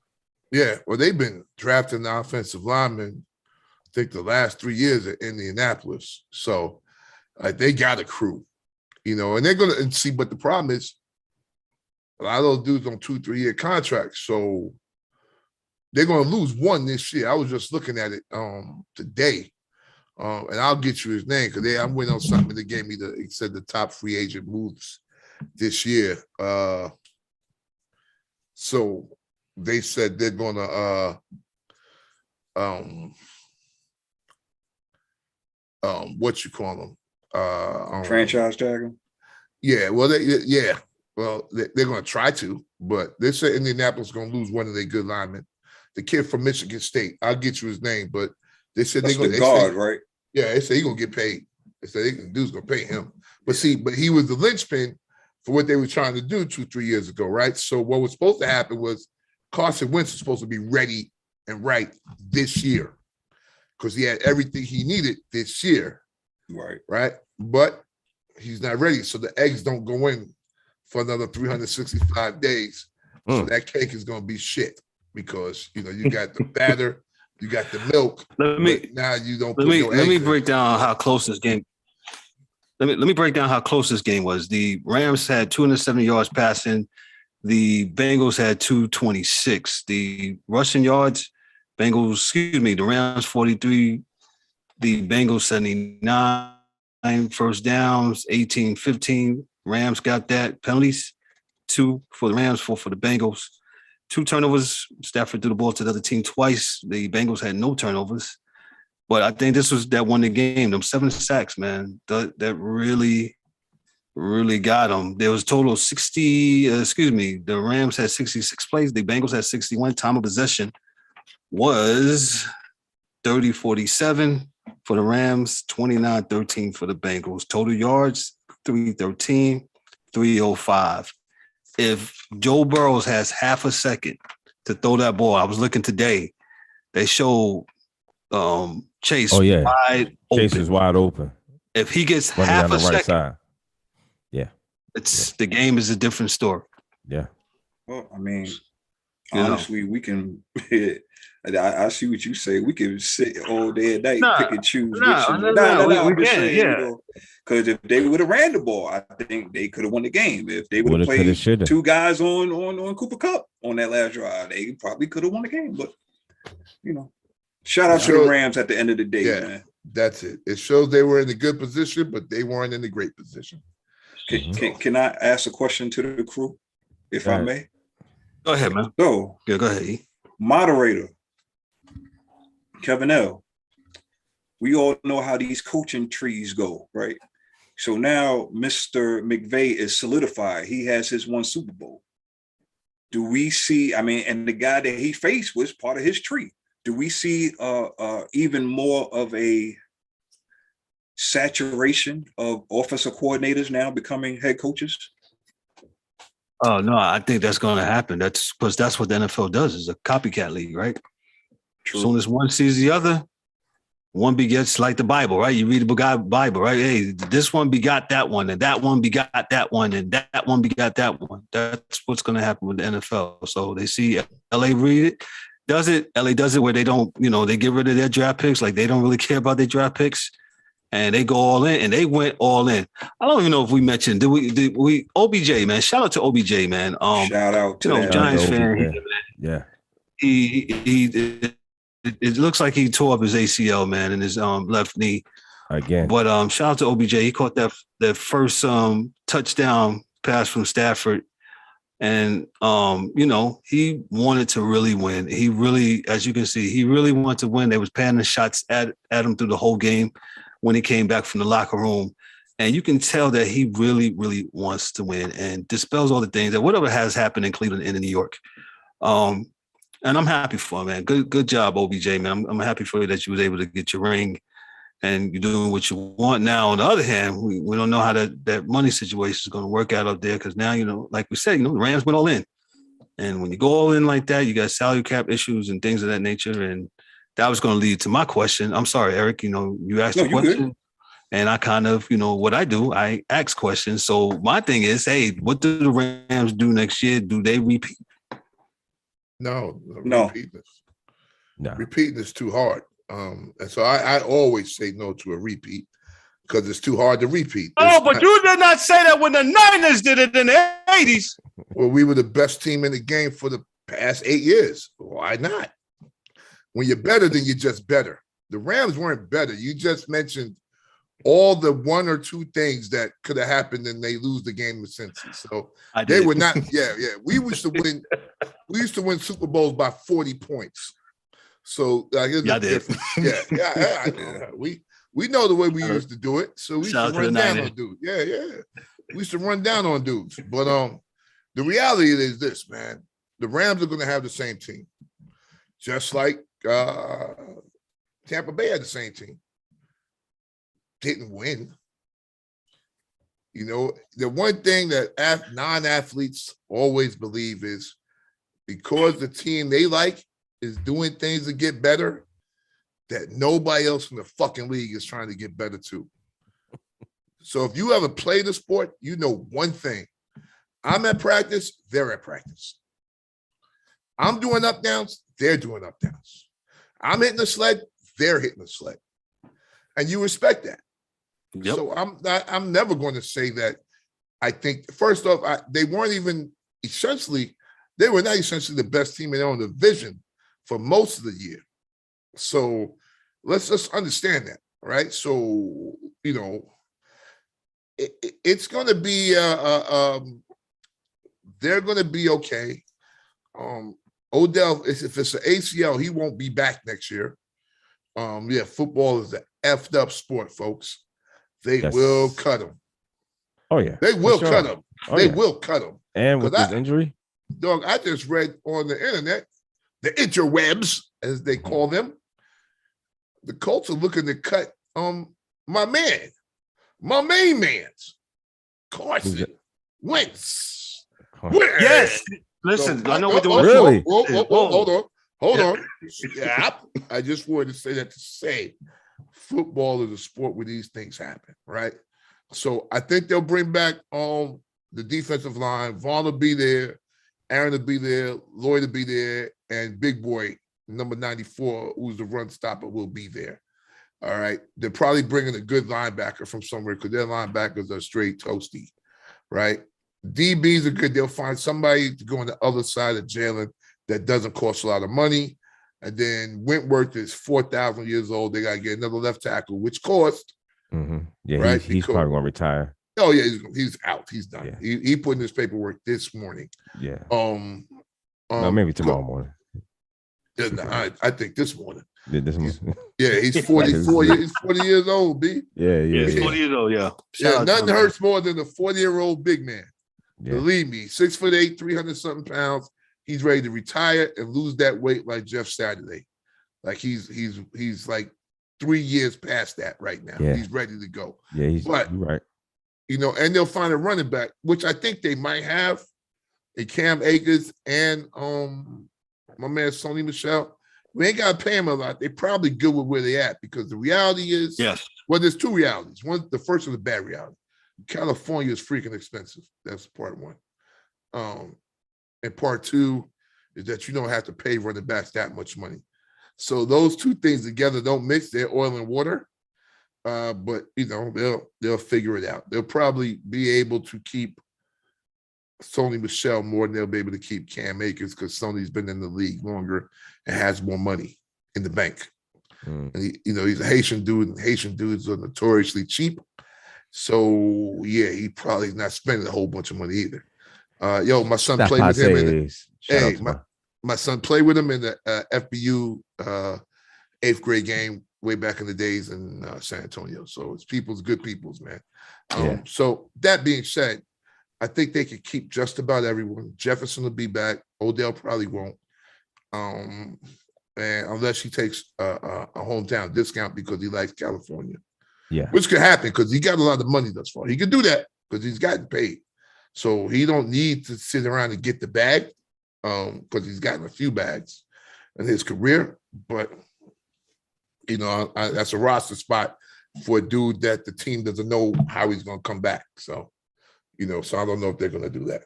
Yeah, well, they've been drafting the offensive linemen, I think the last 3 years at Indianapolis. So they got a crew, and they're gonna see. But the problem is, a lot of those dudes on 2-3 year contracts, so they're going to lose one this year. I was just looking at it today, and I'll get you his name because I'm waiting on something that gave me it said the top free agent moves this year. So they said they're going to what you call them?
Franchise tag them?
Yeah, well, they're going to try to, but they said Indianapolis is going to lose one of their good linemen. The kid from Michigan State. I'll get you his name, but they said they're going to guard, right? Yeah, they said he's going to get paid. They said the dude's going to pay him. But he was the linchpin for what they were trying to do 2-3 years ago, right? So what was supposed to happen was Carson Wentz was supposed to be ready and right this year because he had everything he needed this year. Right? But he's not ready. So the eggs don't go in for another 365 days. So that cake is going to be shit. Because you got the batter, you got the milk. Now you don't.
Let me break down how close this game. Let me break down how close this game was. The Rams had 270 yards passing. The Bengals had 226. The rushing yards, the Rams 43. The Bengals 79. First downs 18-15. Rams got that. Penalties 2 for the Rams, 4 for the Bengals. 2 turnovers. Stafford threw the ball to the other team twice. The Bengals had no turnovers. But I think this was that won the game. Them 7 sacks, man, that really, really got them. There was a total of 60, the Rams had 66 plays. The Bengals had 61. Time of possession was 30-47 for the Rams, 29-13 for the Bengals. Total yards, 313, 305. If Joe Burrows has half a second to throw that ball, I was looking today, they showed Chase wide open.
Chase is wide open.
If he gets half a second,
side.
The game is a different story.
Yeah.
Well, I mean, honestly, we can I see what you say. We can sit all day and night, pick and choose.
We can.
Because if they would have ran the ball, I think they could have won the game. If they would have played 2 guys on Cooper Kupp on that last drive, they probably could have won the game. But shout out to the Rams at the end of the day, man.
That's it. It shows they were in a good position, but they weren't in a great position.
Can I ask a question to the crew, if I may?
Go ahead, man.
So,
Yeah, go ahead.
moderator, Kevin L. We all know how these coaching trees go, right? So now Mr. McVay is solidified. He has his one Super Bowl. Do we see, and the guy that he faced was part of his tree. Do we see even more of a saturation of offensive coordinators now becoming head coaches?
Oh, no, I think that's going to happen. That's because that's what the NFL does, is a copycat league, right?
True.
As soon as one sees the other, one begets, like the Bible, right? You read the Bible, right? Hey, this one begot that one, and that one begot that one, and that one begot that one. That's what's going to happen with the NFL. So they see LA does it. LA does it where they don't, they get rid of their draft picks. Like they don't really care about their draft picks, and they go all in, and they went all in. I don't even know if we mentioned, did we OBJ, man? Shout out to OBJ, man.
Shout out to
Giants fan.
Yeah.
It looks like he tore up his ACL, man, in his left knee
again.
But shout out to OBJ. He caught that first touchdown pass from Stafford, and he wanted to really win. He really, as you can see, he really wanted to win. They was panning the shots at him through the whole game when he came back from the locker room, and you can tell that he really, really wants to win and dispels all the things that whatever has happened in Cleveland and in New York. And I'm happy for him, man. Good job, OBJ, man. I'm happy for you that you was able to get your ring and you're doing what you want. Now, on the other hand, we don't know how that money situation is going to work out up there because now, like we said, the Rams went all in. And when you go all in like that, you got salary cap issues and things of that nature. And that was going to lead to my question. I'm sorry, Eric, you asked a question. Good. And I kind of, what I do, I ask questions. So my thing is, hey, what do the Rams do next year? Do they repeat?
No. Repeating is too hard. And so I always say no to a repeat because it's too hard to repeat.
You did not say that when the Niners did it in the 80s.
Well, we were the best team in the game for the past 8 years. Why not? When you're better, then you're just better. The Rams weren't better. You just mentioned all the one or two things that could have happened and they lose the game with Cincy. So they were not, yeah. We used to win. We used to win Super Bowls by 40 points. So here's the difference. Yeah. We know the way we used to do it. So we used to run down on dudes. Yeah. We used to run down on dudes. But the reality is this, man. The Rams are going to have the same team. Just like Tampa Bay had the same team. Didn't win. The one thing that non-athletes always believe is because the team they like is doing things to get better, that nobody else in the fucking league is trying to get better too. So if you ever play the sport, you know one thing. I'm at practice, they're at practice. I'm doing up downs, they're doing up downs. I'm hitting the sled, they're hitting the sled. And you respect that. Yep. So I'm never going to say that. I think first off, they were not essentially the best team in their own division for most of the year. So let's just understand that, right? So it's going to be they're going to be okay. Odell, if it's an ACL, he won't be back next year. Football is an effed up sport, folks. They will cut him.
Oh, yeah.
They will cut him. They will cut him.
And with his injury?
Dog, I just read on the internet, the interwebs, as they call them, the Colts are looking to cut my main man's Carson Wentz.
Yes. Listen, I know what they're
really.
Hold on. Yeah, I just wanted to say that to say football is a sport where these things happen, right? So I think they'll bring back the defensive line. Vaughn will be there, Aaron will be there, Lloyd will be there, and Big Boy, number 94, who's the run stopper, will be there. All right. They're probably bringing a good linebacker from somewhere because their linebackers are straight toasty, right? DBs are good. They'll find somebody to go on the other side of Jalen that doesn't cost a lot of money. And then Wentworth is 4,000 years old. They got to get another left tackle, which cost.
Yeah,
right?
He's probably going to retire.
Oh yeah, he's out. He's done.
Yeah.
He put in his paperwork this morning.
Yeah.
No,
maybe tomorrow morning.
Yeah, I think this morning.
Yeah,
he's 44 years. He's 40 years old, B.
Yeah.
He's 40 years old. Yeah.
Nothing hurts more than a 40-year-old big man.
Yeah.
Believe me, 6'8", 300-something pounds. He's ready to retire and lose that weight like Jeff Saturday. Like he's like 3 years past that right now.
Yeah.
He's ready to go.
Yeah, you're right.
And they'll find a running back, which I think they might have, a Cam Akers and my man Sony Michel. We ain't got to pay him a lot. They're probably good with where they at because the reality is, well, there's two realities. One, the first is the bad reality. California is freaking expensive. That's part one. And part two is that you don't have to pay running backs that much money. So those two things together don't mix. They're oil and water. But they'll figure it out. They'll probably be able to keep Sony Michel more than they'll be able to keep Cam Akers because Sony's been in the league longer and has more money in the bank. And he's a Haitian dude, and Haitian dudes are notoriously cheap. So yeah, he probably not spending a whole bunch of money either. My son played with him. My son played with him in the FBU 8th grade game way back in the days in San Antonio. So it's good people's, man. So that being said, I think they could keep just about everyone. Jefferson will be back. Odell probably won't. And unless he takes a hometown discount because he likes California.
Yeah.
Which could happen because he got a lot of money thus far. He could do that because he's gotten paid. So he don't need to sit around and get the bag because he's gotten a few bags in his career. But that's a roster spot for a dude that the team doesn't know how he's going to come back. So, so I don't know if they're going to do that.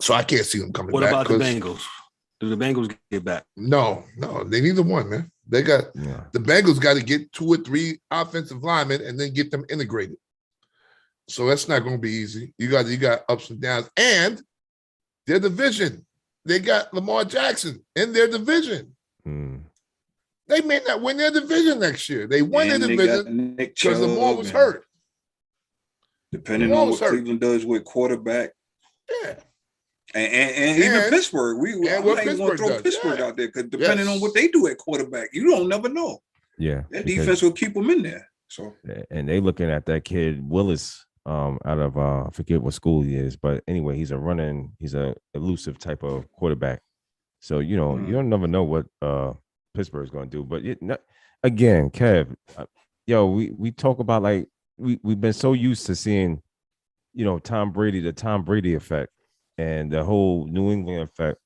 So I can't see them coming back.
What about the Bengals? Do the Bengals get back?
No, they need the one, man. They got the Bengals got to get 2 or 3 offensive linemen and then get them integrated. So that's not going to be easy. You got ups and downs, and their division. They got Lamar Jackson in their division. They may not win their division next year. They won their division because Lamar was hurt.
Depending on what Cleveland does with quarterback.
Yeah.
And even Pittsburgh. I'm not even going to throw Pittsburgh out there because depending on what they do at quarterback, you don't never know.
Yeah.
That defense will keep them in there. So
and they looking at that kid Willis out of I forget what school he is, but anyway, he's a elusive type of quarterback. So you don't never know what Pittsburgh's going to do. But again, Kev, we talk about like we've been so used to seeing, Tom Brady, the Tom Brady effect, and the whole New England effect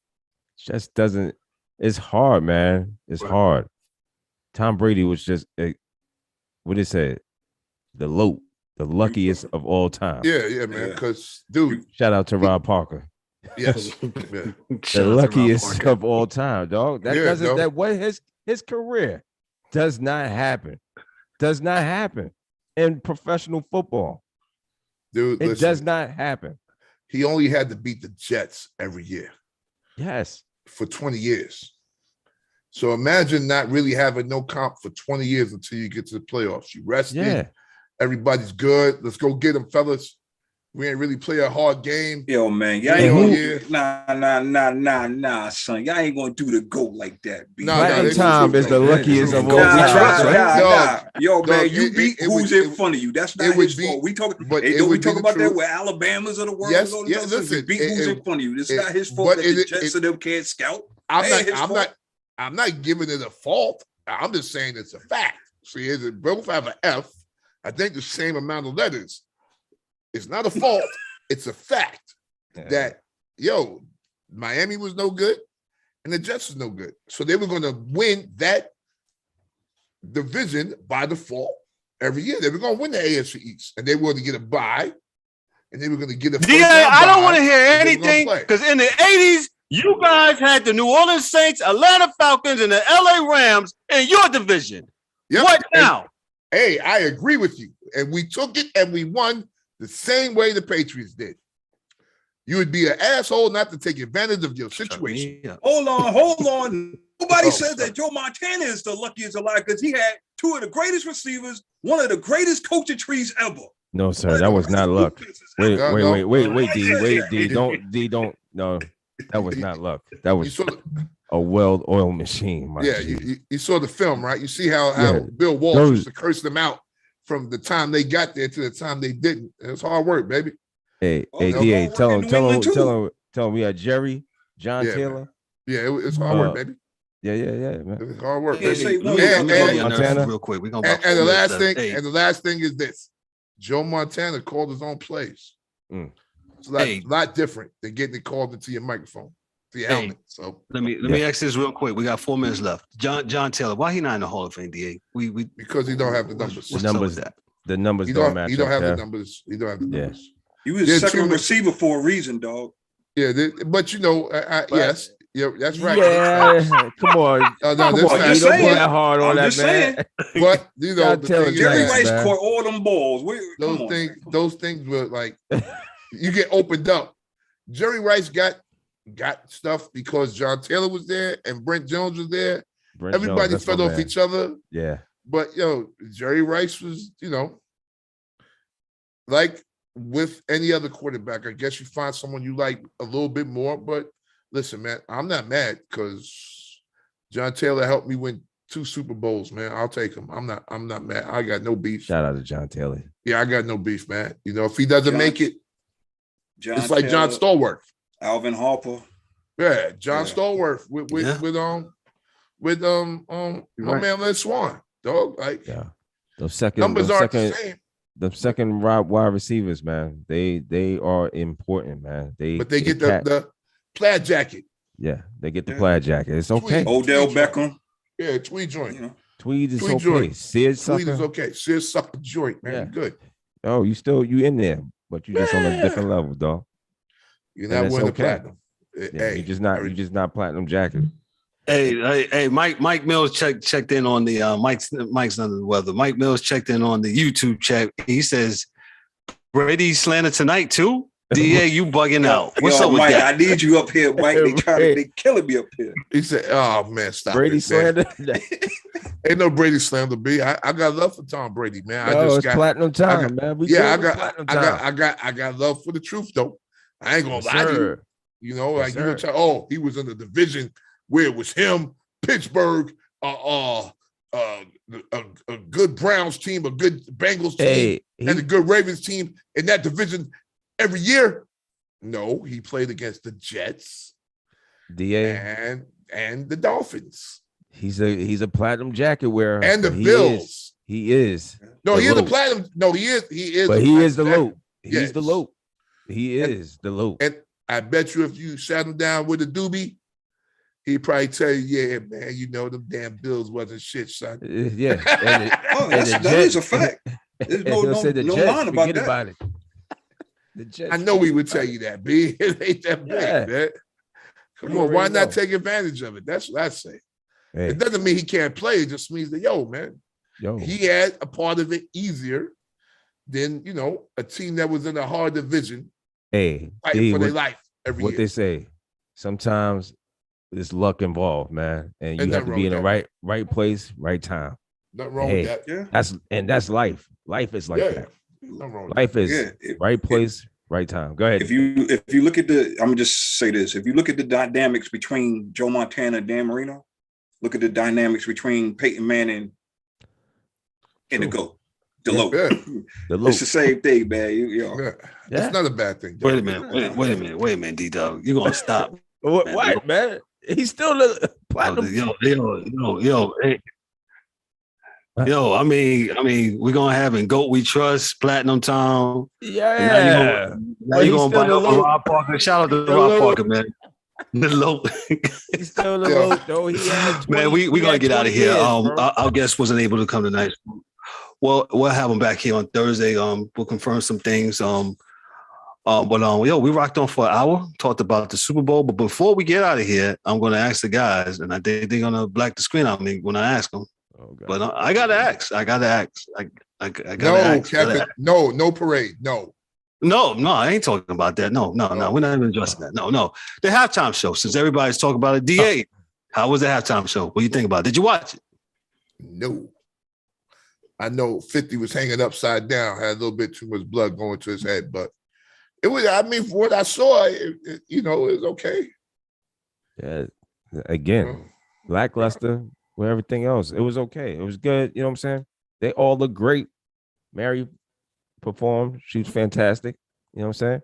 just doesn't. It's hard, man. It's hard. Tom Brady was just what it said, the luckiest of all time.
Yeah, man. Because dude,
shout out to Rob Parker.
Yes,
the luckiest of all time, dog. That doesn't. That what his career does not happen. Does not happen in professional football.
Dude,
it does not happen.
He only had to beat the Jets every year.
Yes,
for 20 years. So imagine not really having no comp for 20 years until you get to the playoffs. You rested.
Yeah.
Everybody's good. Let's go get them, fellas. We ain't really play a hard game.
Yo, man, y'all ain't nah, son. Y'all ain't gonna do the GOAT like that.
Tom is the luckiest of all time.
Yo, man, you beat who's in front of you. That's not his fault. We talk about that with Alabama's of the world.
Yes, listen.
Beat who's in front of you. It's not his fault that the Jets of them can't scout.
I'm not giving it a fault. I'm just saying it's a fact. See, it both have an F. I think the same amount of letters. It's not a fault. It's a fact that, Miami was no good and the Jets was no good. So they were going to win that division by default every year. They were going to win the AFC East and they were going to get a bye and they were going to get a first
DA, I don't want to hear anything because in the 80s, you guys had the New Orleans Saints, Atlanta Falcons, and the LA Rams in your division.
Yep.
What now?
Hey, I agree with you. And we took it and we won the same way the Patriots did. You would be an asshole not to take advantage of your situation.
Yeah.
Hold on. Nobody
Oh,
says that Joe Montana is the luckiest alive because he had two of the greatest receivers, one of the greatest coaching trees ever.
No, sir, that was not luck. Wait, D. Don't. No, that was not luck. That was a well-oiled machine.
You saw the film, right? You see how Bill Walsh used to curse them out from the time they got there to the time they didn't. It's hard work, baby.
Hey, DA, tell him we had Jerry, John Taylor.
Man. Yeah, it's hard work, baby.
Yeah, man.
It's hard work.
And real quick. And
the last thing is this: Joe Montana called his own plays. It's a lot different than getting it called into your microphone, to your helmet. So
let me ask this real quick. We got 4 minutes left. John Taylor, why he not in the Hall of Fame? DA?
Because he don't have the numbers.
The numbers don't match.
He don't have the numbers. He don't have the numbers.
He was second receiver for a reason, dog.
Yeah, but yes. Yeah, that's right.
Yeah, come on.
Don't put that hard on that, man.
But
Jerry Rice caught all them balls.
Those things were like you get opened up. Jerry Rice got stuff because John Taylor was there and Brent Jones was there. Everybody fed off each other.
Yeah.
But Jerry Rice was, like with any other quarterback, I guess you find someone you like a little bit more, but listen, man, I'm not mad because John Taylor helped me win 2 Super Bowls, man. I'll take him. I'm not mad. I got no beef.
Shout out to John Taylor.
Yeah, I got no beef, man. If he doesn't make it, it's like John Stallworth,
Alvin Harper.
Yeah, John Stallworth with my man Les Swan, dog. Like
those
numbers aren't the same.
The second wide receivers, man, they are important, man.
But they get the plaid jacket.
Yeah, they get the plaid jacket. It's okay.
Odell Beckham.
Yeah, tweed joint.
Tweed is okay. Tweed is
okay. Seared sucker joint, man. Yeah. Good.
Oh, you in there, but you just on a different level, dog.
You're not wearing the platinum.
You're just not platinum jacket.
Hey, Mike Mills checked in on the Mike's under the weather. Mike Mills checked in on the YouTube chat. He says Brady slander tonight too. DA, you bugging out. What's up with
Mike,
that?
I need you up here, Mike. They killing me up here.
He said, "Oh man, stop
Brady slander."
Ain't no Brady slander, B. I got love for Tom Brady, man.
It's platinum time, man.
I got love for the truth, though. I ain't gonna lie to you. He was in the division where it was him, Pittsburgh, a good Browns team, a good Bengals team, and a good Ravens team in that division every year. No, he played against the Jets,
DA,
and the Dolphins.
He's a platinum jacket wearer,
and the Bills.
He is.
No, he is the platinum. No, he is.
But he is the low. He's the low. He is the low.
And I bet you, if you sat him down with a doobie, he'd probably tell you, "Yeah, man, them damn Bills wasn't shit, son."
Yeah,
that is a fact. There's no line about that.
I know he would tell you that, B. It ain't that big, man. Come on, why not take advantage of it? That's what I say. Hey. It doesn't mean he can't play. It just means that, he had a part of it easier than, a team that was in a hard division.
Hey,
fighting for their life every year.
What they say, sometimes there's luck involved, man, and you have to be in the right place, right time.
Nothing wrong with that.
Yeah. That's life. Life is like that. Nothing wrong with life is right place, right time. Go ahead.
If you look at I'm gonna just say this: if you look at the dynamics between Joe Montana and Dan Marino, look at the dynamics between Peyton Manning and the GOAT. The low. It's the same thing, man.
It's not a bad thing.
Wait a minute, D-Dog. You're gonna stop.
What, man? He's still the platinum.
I mean, we're gonna have in GOAT We Trust, Platinum Tom.
Yeah.
Now you're gonna buy Rob Parker. Shout out to Rob Parker, man. The low.
He's still the low, though.
Man, we gonna get out of here. Our guest wasn't able to come tonight. Well, we'll have him back here on Thursday. We'll confirm some things. We rocked on for an hour, talked about the Super Bowl. But before we get out of here, I'm going to ask the guys, and I think they're going to black the screen on me when I ask them. Oh, but I got to ask. I got to ask. I got to ask.
Kevin. No parade. No.
No, I ain't talking about that. No. We're not even addressing that. No. The halftime show, since everybody's talking about it. DA, how was the halftime show? What do you think about it? Did you watch it?
No. I know 50 was hanging upside down, had a little bit too much blood going to his head, but it was, I mean, for what I saw, it it was okay.
Yeah. Again, lackluster with everything else. It was okay. It was good. You know what I'm saying? They all look great. Mary performed. She was fantastic. You know what I'm saying?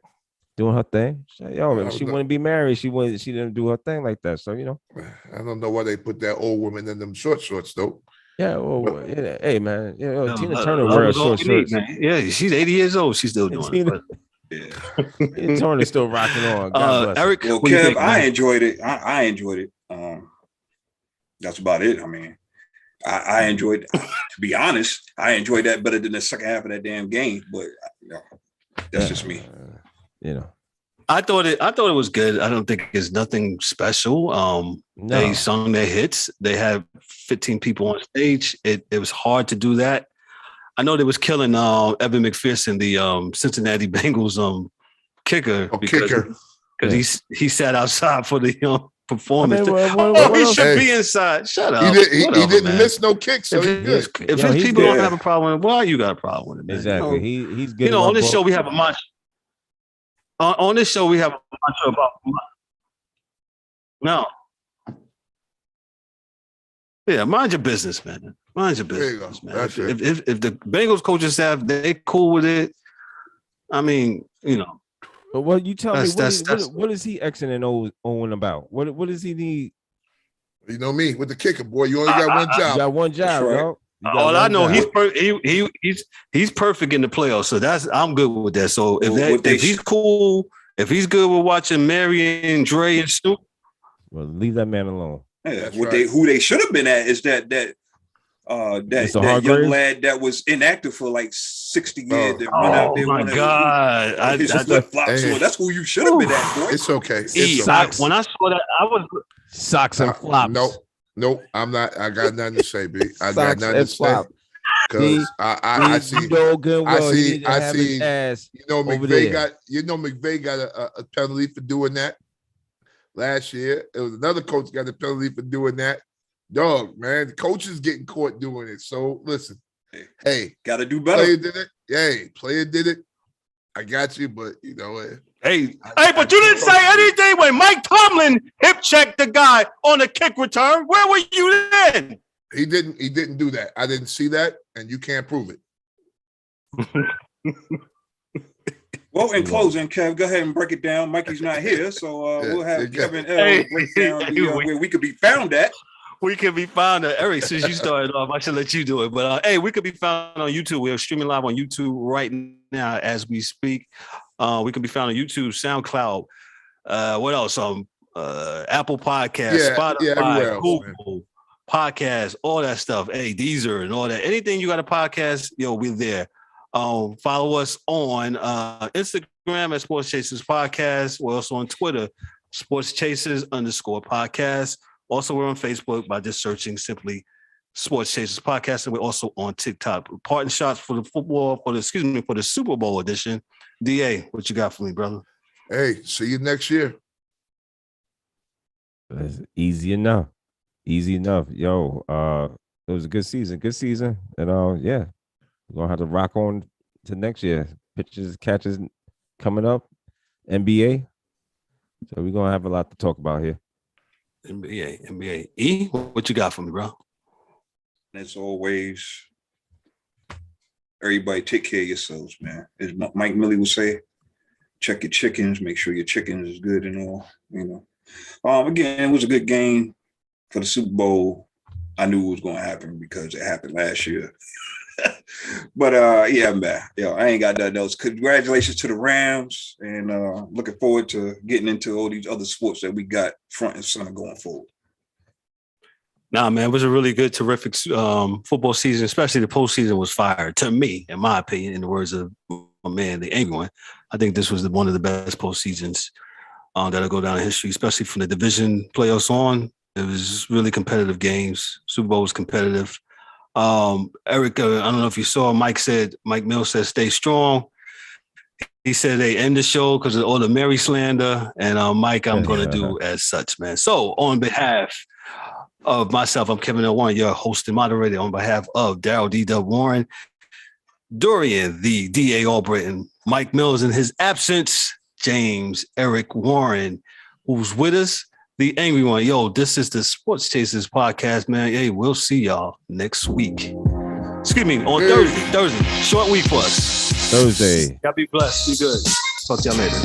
Doing her thing. If she wouldn't be married, she didn't do her thing like that. So,
I don't know why they put that old woman in them short shorts, though.
Yeah, well, yeah, hey man, Tina Turner wears short shorts.
Yeah, she's 80 years old. She's still doing it.
Tina Turner's still rocking on. God bless
Eric,
well, Kev, I enjoyed it. I enjoyed it. That's about it. I mean, I enjoyed. To be honest, I enjoyed that better than the second half of that damn game. But that's just me.
I thought it was good. I don't think it's nothing special. No. They sung their hits. They had 15 people on stage. It was hard to do that. I know they was killing Evan McPherson, the Cincinnati Bengals kicker, because he sat outside for the performance. He should be inside. Shut up.
He didn't miss no kicks. So
if his people don't have a problem with it, why you got a problem with it? Man?
Exactly. He's good.
On this show we have a mantra. On this show, we have a mantra about no. Yeah, mind your business, man. Mind your business, man. If the Bengals coaching staff, they cool with it, I mean,
But what you tell me, what is he Xing and Owen about? What does he need?
You know me with the kicker, boy. You only got one job.
You got one job, bro.
All I know, he's perfect in the playoffs, so I'm good with that. So if he's cool, if he's good with watching Mary and Dre and Snoop,
well, leave that man alone.
Yeah, who they should have been at is that young lad that was inactive for like 60 years. That run out there.
Oh my God!
That's who you should have been at, boy.
It's okay.
When I saw that, I was
socks and flops.
Nope, I'm not. I got nothing to say, B. I got nothing to say. Because I see. I see. McVay got a penalty for doing that last year. It was another coach got a penalty for doing that. Dog, man, the coach is getting caught doing it. So listen, hey,
got to do better.
Player did it. Hey, player did it. I got you, but
Hey, but you didn't say anything when Mike Tomlin hip checked the guy on a kick return. Where were you then?
He didn't do that. I didn't see that, and you can't prove it.
Well, in closing, Kev, go ahead and break it down. Mikey's not here, so we'll have Kevin L break down where we could be found at.
We can be found at Eric. Since you started off, I should let you do it. But we could be found on YouTube. We are streaming live on YouTube right now as we speak. We can be found on YouTube, SoundCloud. What else? Apple Podcasts, Spotify, Google Podcasts, all that stuff. Hey, Deezer and all that. Anything you got a podcast, we're there. Follow us on Instagram at Sports Chasers Podcast. We're also on Twitter, Sports Chasers _podcast. Also, we're on Facebook by just searching simply Sports Chasers Podcast, and we're also on TikTok. Parting shots for the for the Super Bowl edition. DA, what you got for me, brother?
Hey, see you next year.
That's easy enough. Yo, it was a good season. And we're gonna have to rock on to next year. Pitches, catches coming up, NBA. So we're gonna have a lot to talk about here.
NBA. E, what you got for me, bro?
As always, everybody take care of yourselves, man. As Mike Millie would say, check your chickens, make sure your chickens is good and all, Again, it was a good game for the Super Bowl. I knew it was going to happen because it happened last year. But man, I ain't got nothing else. Congratulations to the Rams, and looking forward to getting into all these other sports that we got front and center going forward.
Nah, man, it was a really good, terrific football season, especially the postseason was fire. To me, in my opinion, in the words of my man, the angry one, I think this was one of the best postseasons that'll go down in history, especially from the division playoffs on. It was really competitive games. Super Bowl was competitive. Eric, I don't know if you saw, Mike Mills said, stay strong. He said they end the show because of all the Mary slander. And Mike, I'm going to do as such, man. So on behalf of myself, I'm Kevin L. Warren, your host and moderator. On behalf of Daryl D. Dub Warren, Dorian, the D.A. Albrighton, Mike Mills in his absence, James Eric Warren, who's with us, the angry one. Yo, this is the Sports Chasers podcast, man. Hey, we'll see y'all next week. Excuse me, on Thursday. Short week for us.
Thursday.
Y'all be blessed. Be good. Talk to y'all later.